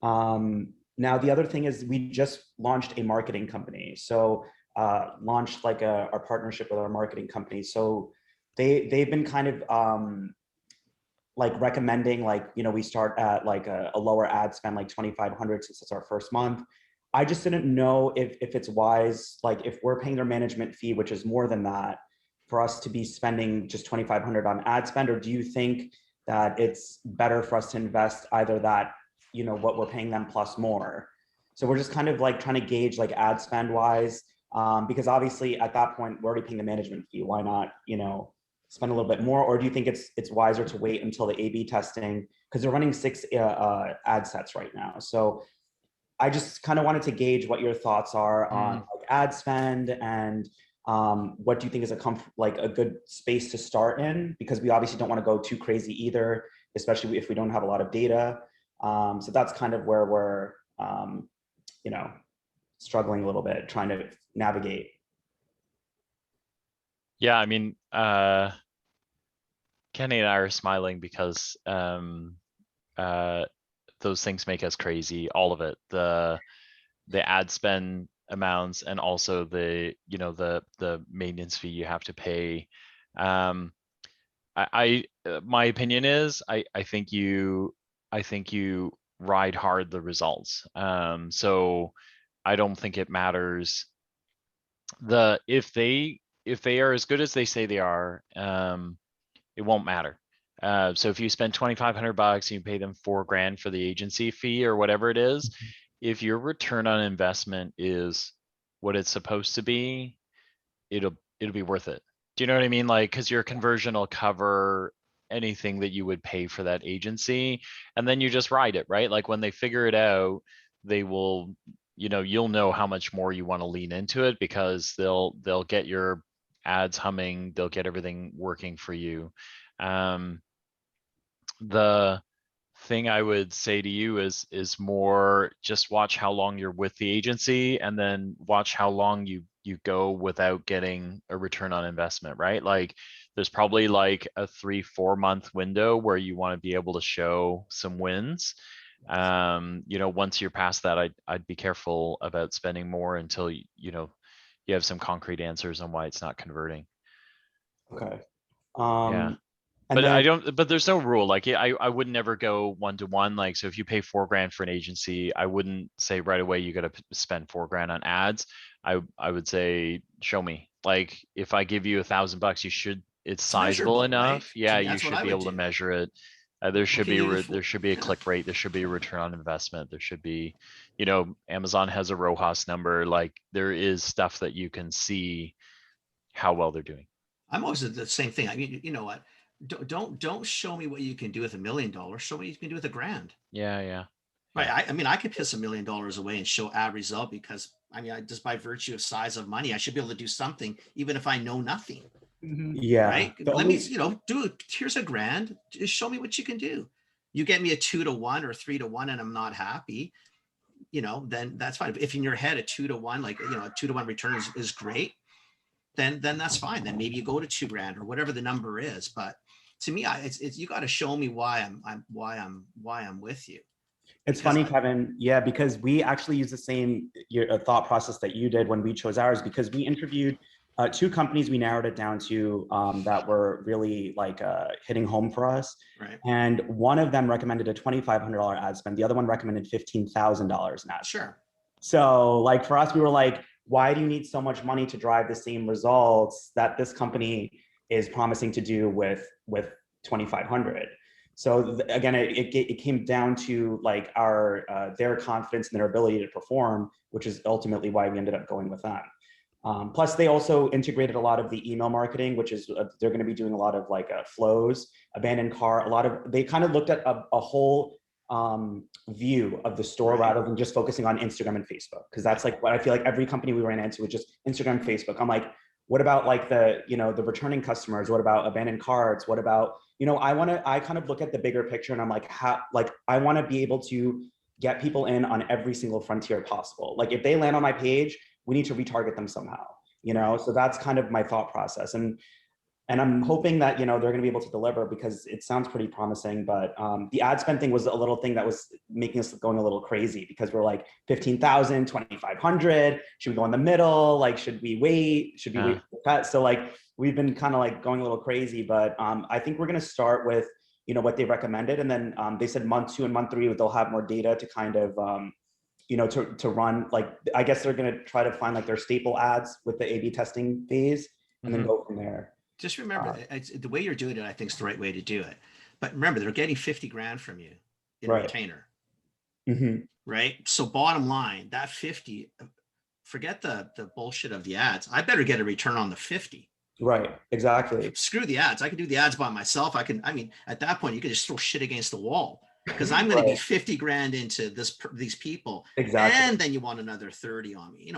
Now, the other thing is we just launched a marketing company. So launched our partnership with our marketing company. So they've been kind of recommending, we start at a lower ad spend, like 2,500, since it's our first month. I just didn't know if it's wise, if we're paying their management fee, which is more than that, for us to be spending just 2,500 on ad spend, or do you think that it's better for us to invest either that, what we're paying them plus more? So we're just kind of trying to gauge ad spend wise, because obviously at that point we're already paying the management fee. Why not, spend a little bit more? Or do you think it's wiser to wait until the A/B testing, because they're running 6 ad sets right now? So I just kind of wanted to gauge what your thoughts are on ad spend, and what do you think is a good space to start in? Because we obviously don't want to go too crazy either, especially if we don't have a lot of data. So that's kind of where we're, struggling a little bit, trying to navigate. Yeah, I mean, Kenny and I are smiling because those things make us crazy. All of it, the ad spend amounts, and also the maintenance fee you have to pay. my opinion is I think you ride hard the results. So I don't think it matters if they are as good as they say they are, it won't matter. So if you spend $2,500 and you pay them $4,000 for the agency fee or whatever it is, if your return on investment is what it's supposed to be, it'll be worth it. Do you know what I mean? Like, because your conversion will cover anything that you would pay for that agency, and then you just ride it, right? Like when they figure it out, they will, you'll know how much more you want to lean into it, because they'll get your ads humming, they'll get everything working for you. The thing I would say to you is more just watch how long you're with the agency, and then watch how long you go without getting a return on investment, right? Like there's probably like a 3-4 month window where you want to be able to show some wins. Once you're past that, I'd be careful about spending more until you have some concrete answers on why it's not converting. Okay. Yeah. And But then, but there's no rule. Like I would never go 1-to-1. Like, so if you pay $4,000 for an agency, I wouldn't say right away you got to spend $4,000 on ads. I would say, show me. Like if I give you $1,000, it's It's sizable measurable, right? enough. To Yeah, me, you that's what should I be would able to do. measure it. There should can be you there should be a yeah. click rate. There should be a return on investment. There should be, Amazon has a ROAS number. Like there is stuff that you can see how well they're doing. I'm always the same thing. I mean, you know what? Don't show me what you can do with $1 million. Show me what you can do with $1,000. Yeah. Right. I mean, I could piss $1 million away and show ad result, because I mean, just by virtue of size of money, I should be able to do something, even if I know nothing. yeah. Right. the Let only- me, do it. Here's $1,000. Just show me what you can do. You get me a 2-to-1 or 3-to-1 and I'm not happy, then that's fine. If in your head a 2-to-1, like, a 2-to-1 return is great, then that's fine. Then maybe you go to $2,000 or whatever the number is. But to me, it's you got to show me why I'm with you. It's funny, Kevin. Yeah, because we actually use the same thought process that you did when we chose ours, because we interviewed 2 companies. We narrowed it down to that were really like hitting home for us. Right. And one of them recommended a $2,500 ad spend. The other one recommended $15,000 in ad spend. Sure. So like for us, we were like, why do you need so much money to drive the same results that this company is promising to do with 2,500? So again, it came down to like their confidence in their ability to perform, which is ultimately why we ended up going with them. Plus, they also integrated a lot of the email marketing, which is they're going to be doing a lot of like flows, abandoned car, they kind of looked at a whole view of the store, right, rather than just focusing on Instagram and Facebook, because that's like what I feel like every company we ran into was just Instagram, Facebook. I'm like, what about like the returning customers? What about abandoned carts? What about, I kind of look at the bigger picture, and I'm like, I want to be able to get people in on every single frontier possible. Like if they land on my page, we need to retarget them somehow, so that's kind of my thought process. And I'm hoping that, they're going to be able to deliver, because it sounds pretty promising. But the ad spend thing was a little thing that was making us going a little crazy, because we're like 15,000, 2,500. Should we go in the middle? Like, should we wait? Should we wait for the cut? So like, we've been kind of like going a little crazy, but I think we're going to start with, what they recommended. And then they said month 2 and month 3, they'll have more data to kind of, to run, like, I guess they're going to try to find like their staple ads with the A/B testing phase, and then go from there. Just remember, the way you're doing it, I think, is the right way to do it. But remember, they're getting $50,000 from you in retainer, right? So bottom line, that 50, forget the bullshit of the ads. I better get a return on the 50. Right, exactly. Screw the ads. I can do the ads by myself. At that point, you can just throw shit against the wall, because I'm going to be $50,000 into these people. Exactly. And then you want another 30 on me.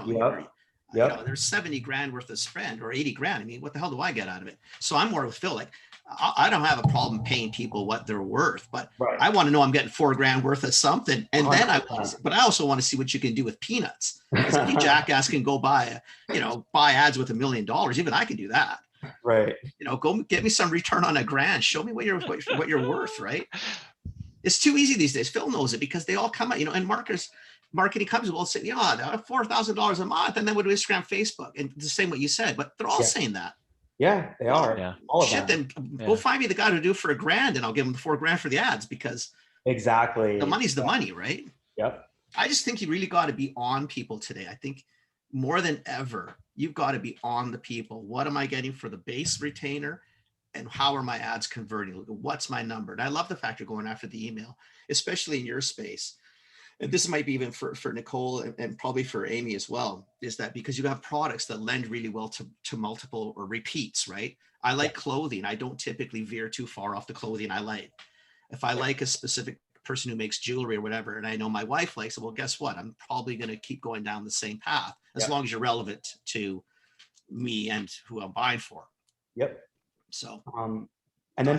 There's $70,000 worth of spend, or $80,000. I mean, what the hell do I get out of it? So I'm more with Phil. Like, I don't have a problem paying people what they're worth, but I want to know I'm getting $4,000 worth of something. And 100%. Then I also want to see what you can do with peanuts. Because any jackass can go buy ads with $1 million. Even I can do that. Right. Go get me some return on $1,000. Show me what you're worth. Right. It's too easy these days. Phil knows it, because they all come out, and marketing companies will say, $4,000 a month, and then we'll do Instagram, Facebook, and the same what you said, but they're all saying that. Yeah, they Well, are. Yeah. All of shit, them. then Yeah. go find me the guy to do it for $1,000 and I'll give him the $4,000 for the ads, because Exactly. the money's the Yeah. money, right? Yep. I just think you really got to be on people today. I think more than ever, you've got to be on the people. What am I getting for the base retainer? And how are my ads converting? What's my number? And I love the fact you're going after the email, especially in your space. And this might be even for Nicole and probably for Amy as well, is that because you have products that lend really well to multiple or repeats, right? I like clothing. I don't typically veer too far off the clothing I like. If I like a specific person who makes jewelry or whatever, and I know my wife likes it, well, guess what? I'm probably going to keep going down the same path as long as you're relevant to me and who I'm buying for. Yep. So, and then right.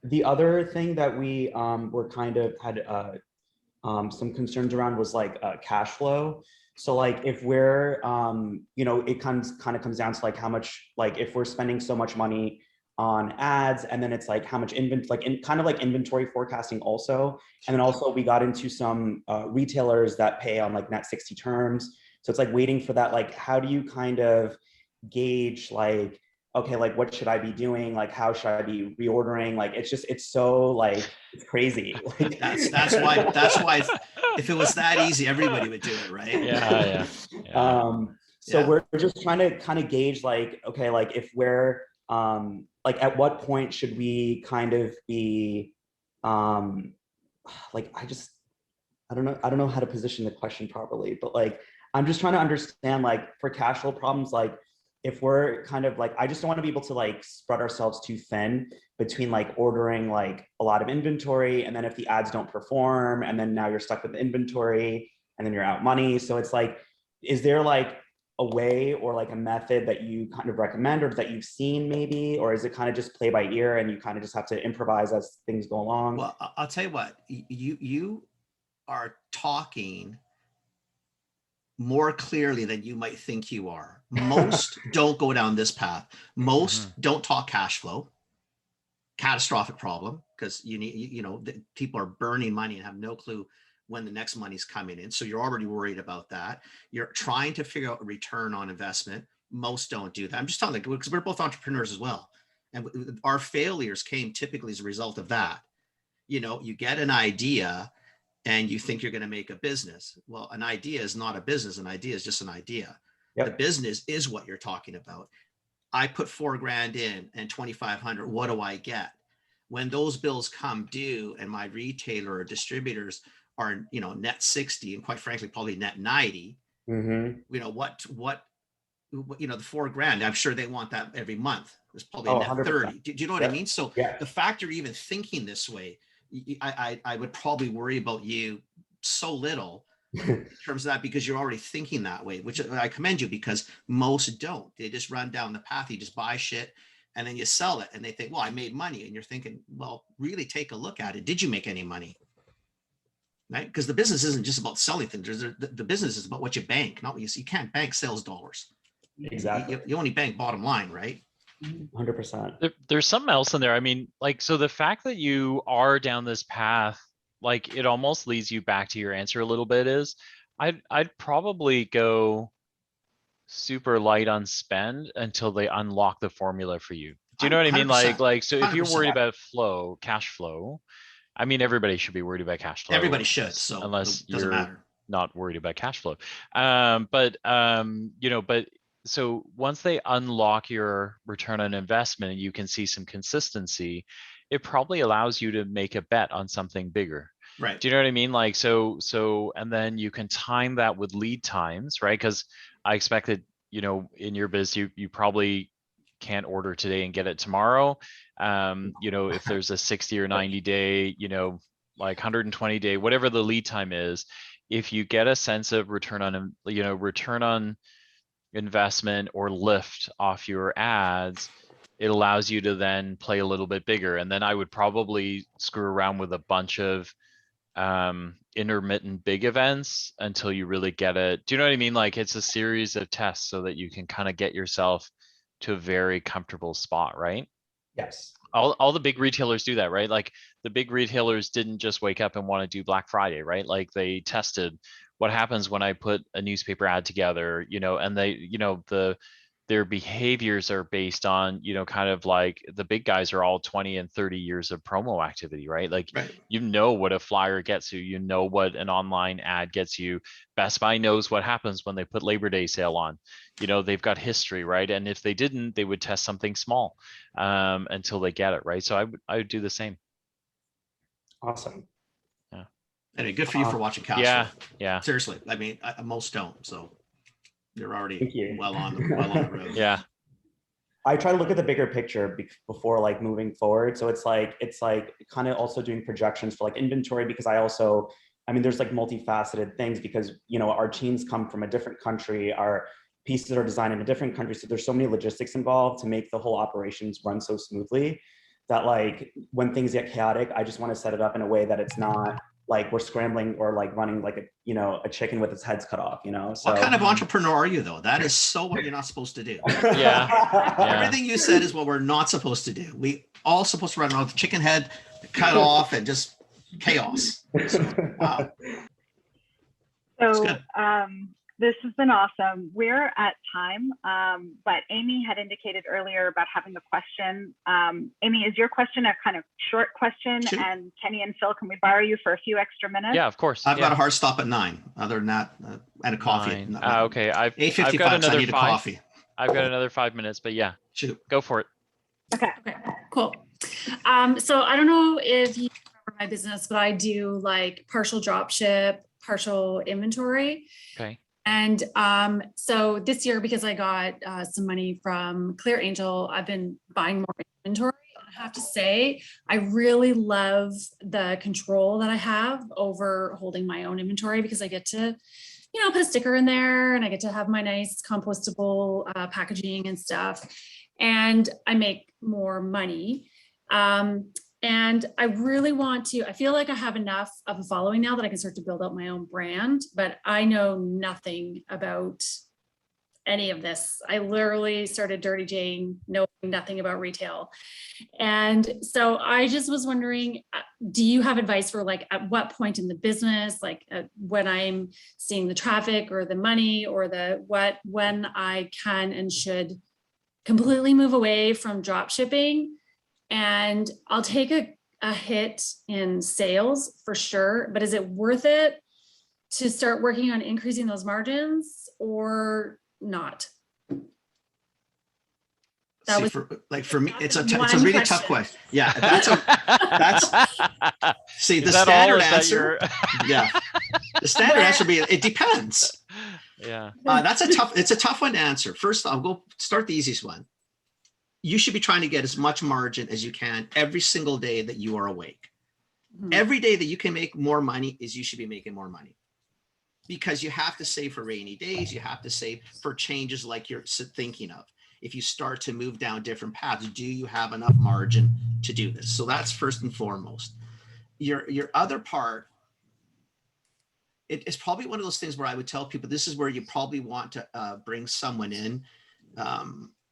the other thing that we were kind of had some concerns around was like cash flow. So like if we're you know, it kind of comes down to like how much, like if we're spending so much money on ads, and then it's like how much kind of like inventory forecasting also. And then also we got into some retailers that pay on like net 60 terms. So it's like waiting for that. Like, how do you kind of gauge like, okay, like what should I be doing? Like, how should I be reordering? Like, it's so like, it's crazy. Like, that's why if it was that easy, everybody would do it, right? Yeah. So we're just trying to kind of gauge like, okay, like if we're like at what point should we kind of be like, I don't know how to position the question properly, but like I'm just trying to understand, like for cash flow problems, like if we're kind of like, I just don't want to be able to like spread ourselves too thin between like ordering like a lot of inventory, and then if the ads don't perform, and then now you're stuck with the inventory and then you're out money. So it's like, is there like a way or like a method that you kind of recommend or that you've seen maybe, or is it kind of just play by ear and you kind of just have to improvise as things go along? Well, I'll tell you what, you are talking more clearly than you might think you are. Most don't go down this path. Most don't talk cash flow. Catastrophic problem, because you know, people are burning money and have no clue when the next money's coming in. So you're already worried about that. You're trying to figure out a return on investment. Most don't do that. I'm just telling you, because we're both entrepreneurs as well. And our failures came typically as a result of that. You know, you get an idea and you think you're going to make a business. Well, an idea is not a business. An idea is just an idea. Yep. The business is what you're talking about. I put $4,000 in and 2,500. What do I get? When those bills come due and my retailer or distributors are, you know, net 60 and quite frankly, probably net 90, you know, what, you know, the $4,000, I'm sure they want that every month. There's probably a net 100%. 30. Do you know what I mean? So the fact you're even thinking this way, I would probably worry about you so little in terms of that, because you're already thinking that way, which I commend you, because most don't. They just run down the path. You just buy shit and then you sell it and they think, well, I made money. And you're thinking, well, really take a look at it. Did you make any money? Right? Because the business isn't just about selling things. The business is about what you bank, not what you see. You can't bank sales dollars. Exactly. You only bank bottom line, right? 100%. There's something else in there. I mean, like, so the fact that you are down this path, like it almost leads you back to your answer a little bit, is I'd probably go super light on spend until they unlock the formula for you. Do you know what I mean? 100%. Like, so if you're 100%. worried about cash flow, I mean, everybody should be worried about cash flow. Everybody should. So unless it doesn't you're matter. not worried about cash flow. You know, but so once they unlock your return on investment and you can see some consistency, it probably allows you to make a bet on something bigger. Right. Do you know what I mean? Like, so, and then you can time that with lead times, right? Because I expect that, you know, in your biz, you probably can't order today and get it tomorrow. You know, if there's a 60 or 90 day, you know, like 120 day, whatever the lead time is, if you get a sense of return on investment or lift off your ads, it allows you to then play a little bit bigger. And then I would probably screw around with a bunch of intermittent big events until you really get it. Do you know what I mean? Like, it's a series of tests so that you can kind of get yourself to a very comfortable spot, right? Yes. All the big retailers do that, right? Like, the big retailers didn't just wake up and want to do Black Friday, right? Like, they tested what happens when I put a newspaper ad together, you know, and they, you know, the their behaviors are based on, kind of like the big guys are all 20 and 30 years of promo activity, right? Like, Right. what a flyer gets you, what an online ad gets you. Best Buy knows what happens when they put Labor Day sale on. They've got history, right? And if they didn't, they would test something small until they get it, right? So I would do the same. Awesome. Yeah. Anyway, good for you for watching cash Yeah. flow. Yeah. Seriously. I mean, most don't. So you're already Thank you. well on the road. Yeah. I try to look at the bigger picture before like moving forward. So it's like kind of also doing projections for like inventory, because there's like multifaceted things, because, our teams come from a different country, our pieces are designed in a different country. So there's so many logistics involved to make the whole operations run so smoothly that like when things get chaotic, I just want to set it up in a way that it's not like we're scrambling or like running like a chicken with its head's cut off, So What kind of entrepreneur are you though? That is so what you're not supposed to do. Yeah. Everything you said is what we're not supposed to do. We all supposed to run around with the chicken head cut off and just chaos. So, wow. So this has been awesome. We're at time, but Amy had indicated earlier about having a question. Amy, is your question a kind of short question? Shoot. And Kenny and Phil, can we borrow you for a few extra minutes? Yeah, of course. I've got a hard stop at 9. Other than that, and a coffee. Okay. I've got 8:55. So I need a coffee. I've got another 5 minutes, but yeah, Shoot. go for it. Okay, cool. So I don't know if you remember my business, but I do like partial drop ship, partial inventory. Okay. And so this year, because I got some money from ClearAngel, I've been buying more inventory. I have to say, I really love the control that I have over holding my own inventory, because I get to, put a sticker in there and I get to have my nice compostable packaging and stuff. And I make more money. And I really I feel like I have enough of a following now that I can start to build out my own brand, but I know nothing about any of this. I literally started Dirty Jane knowing nothing about retail. And so I just was wondering, do you have advice for like, at what point in the business, like when I'm seeing the traffic or the money or when I can and should completely move away from drop shipping? And I'll take a hit in sales for sure, but is it worth it to start working on increasing those margins or not? For me, it's a really tough question. Yeah, see the standard answer. Yeah, the standard answer would be it depends. Yeah, it's a tough one to answer. First, I'll go start the easiest one. You should be trying to get as much margin as you can every single day that you are awake. Mm-hmm. Every day that you can make more money you should be making more money, because you have to save for rainy days. You have to save for changes like you're thinking of. If you start to move down different paths, do you have enough margin to do this? So that's first and foremost. Your other part, it's probably one of those things where I would tell people this is where you probably want to bring someone in.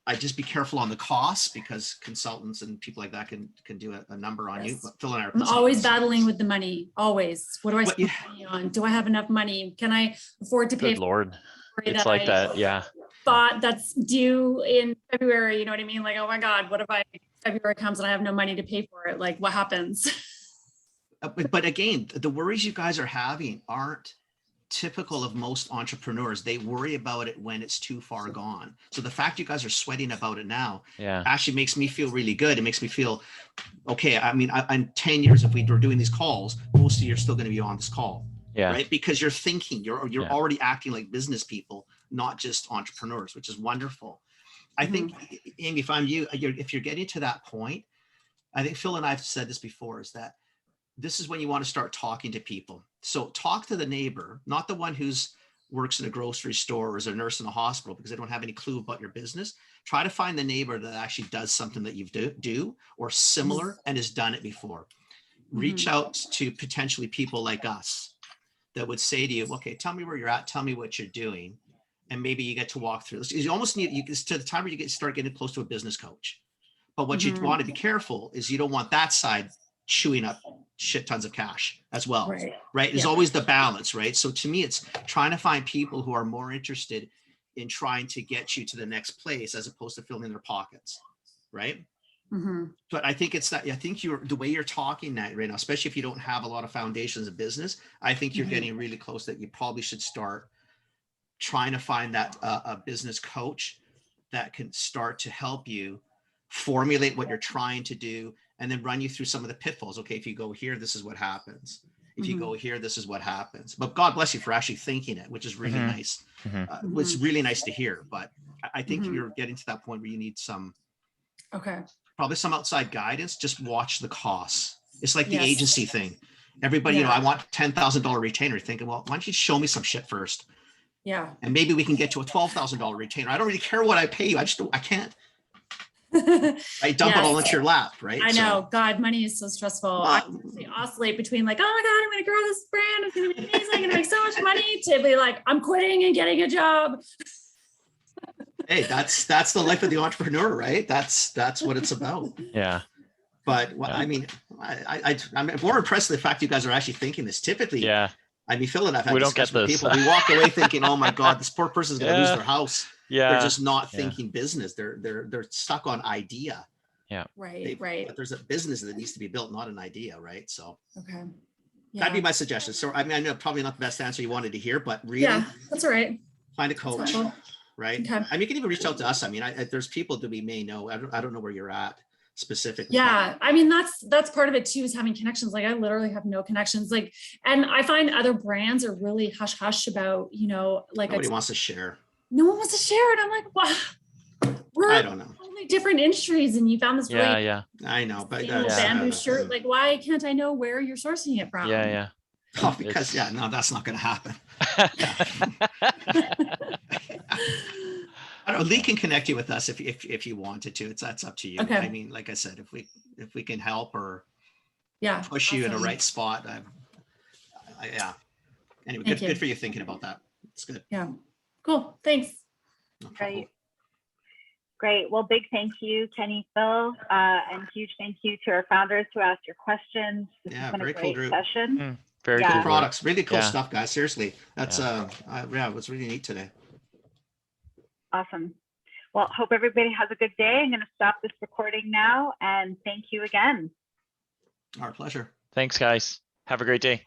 I'd just be careful on the costs, because consultants and people like that can do a number on you. But Phil and I I'm always battling with the money. Always. What do I spend money on? Do I have enough money? Can I afford to pay? Good Lord. It's like that. Yeah. Thought that's due in February. You know what I mean? Like, oh my God, what if February comes and I have no money to pay for it? Like, what happens? But again, the worries you guys are having aren't typical of most entrepreneurs. They worry about it when it's too far gone. So the fact you guys are sweating about it now actually makes me feel really good. It makes me feel okay. I mean, I'm 10 years, if we were doing these calls, most of you are still going to be on this call, right? Because you're thinking, you're already acting like business people, not just entrepreneurs, which is wonderful. I think, Amy, if I'm you, if you're getting to that point, I think Phil and I've said this before, is that this is when you want to start talking to people. So talk to the neighbor, not the one who's works in a grocery store or is a nurse in a hospital, because they don't have any clue about your business. Try to find the neighbor that actually does something that you do or similar and has done it before. Reach out to potentially people like us that would say to you, okay, tell me where you're at, tell me what you're doing. And maybe you get to walk through this. You almost need, to the time where you start getting close to a business coach. But what you want to be careful is you don't want that side chewing up shit tons of cash as well, right? Is always the balance, right? So to me, it's trying to find people who are more interested in trying to get you to the next place as opposed to filling their pockets, right? Mhm. But I think it's that, I think the way you're talking that right now, especially if you don't have a lot of foundations of business, I think you're Mhm. getting really close that you probably should start trying to find that a business coach that can start to help you formulate what you're trying to do and then run you through some of the pitfalls. Okay, if you go here, this is what happens. If you Mhm. go here, this is what happens. But God bless you for actually thinking it, which is really Mhm. nice. Mhm. It's really nice to hear. But I think Mhm. you're getting to that point where you need Okay. probably some outside guidance. Just watch the costs. It's like the Yes. agency thing. Everybody, Yeah. I want $10,000 retainer. Thinking, well, why don't you show me some shit first? Yeah. And maybe we can get to a $12,000 retainer. I don't really care what I pay you. I can't. I dump it all into your lap, right? I know. So, God, money is so stressful. I constantly oscillate between like, oh my God, I'm going to grow this brand. It's going to be amazing. I'm going to make so much money, to be like, I'm quitting and getting a job. hey, that's the life of the entrepreneur, right? That's what it's about. Yeah. But I mean, I'm more impressed with the fact you guys are actually thinking this. Typically, Yeah. I mean, Phil and I've had We don't get discussions with this. people. We walk away thinking, "Oh my God, this poor person's going to lose Yeah. their house." Yeah. They're just not Yeah. thinking business. They're stuck on idea. Right. Right. But there's a business that needs to be built, not an idea, right? So Okay. that'd be my suggestion. So I mean, I know probably not the best answer you wanted to hear, but really, Yeah, that's all right. find a coach, helpful. right? Okay. I mean, you can even reach out to us. I mean, there's people that we may know. I don't know where you're at specifically. Yeah, I mean, that's part of it too, is having connections. Like I literally have no connections. Like, and I find other brands are really hush hush about, like Nobody wants to share. no one wants to share it. I'm like, wow, we're I don't know. totally different industries, and you found this really Yeah. I know, but bamboo shirt. Like, why can't I know where you're sourcing it from? Yeah. Oh, because no, that's not going to happen. I don't know. Lee can connect you with us if you wanted to. That's up to you. Okay. I mean, like I said, if we can help or push you in a awesome. right spot, yeah. Anyway, Thank you. good for you thinking about that. It's good. Yeah. Cool. Thanks. No problem. Great. Well, big thank you, Kenny, Phil, and huge thank you to our founders who asked your questions. This has been very a cool great group. session. Very Cool cool. products, really cool Yeah. stuff, guys. Seriously, that's it was really neat today. Awesome. Well, hope everybody has a good day. I'm going to stop this recording now, and thank you again. Our pleasure. Thanks, guys. Have a great day.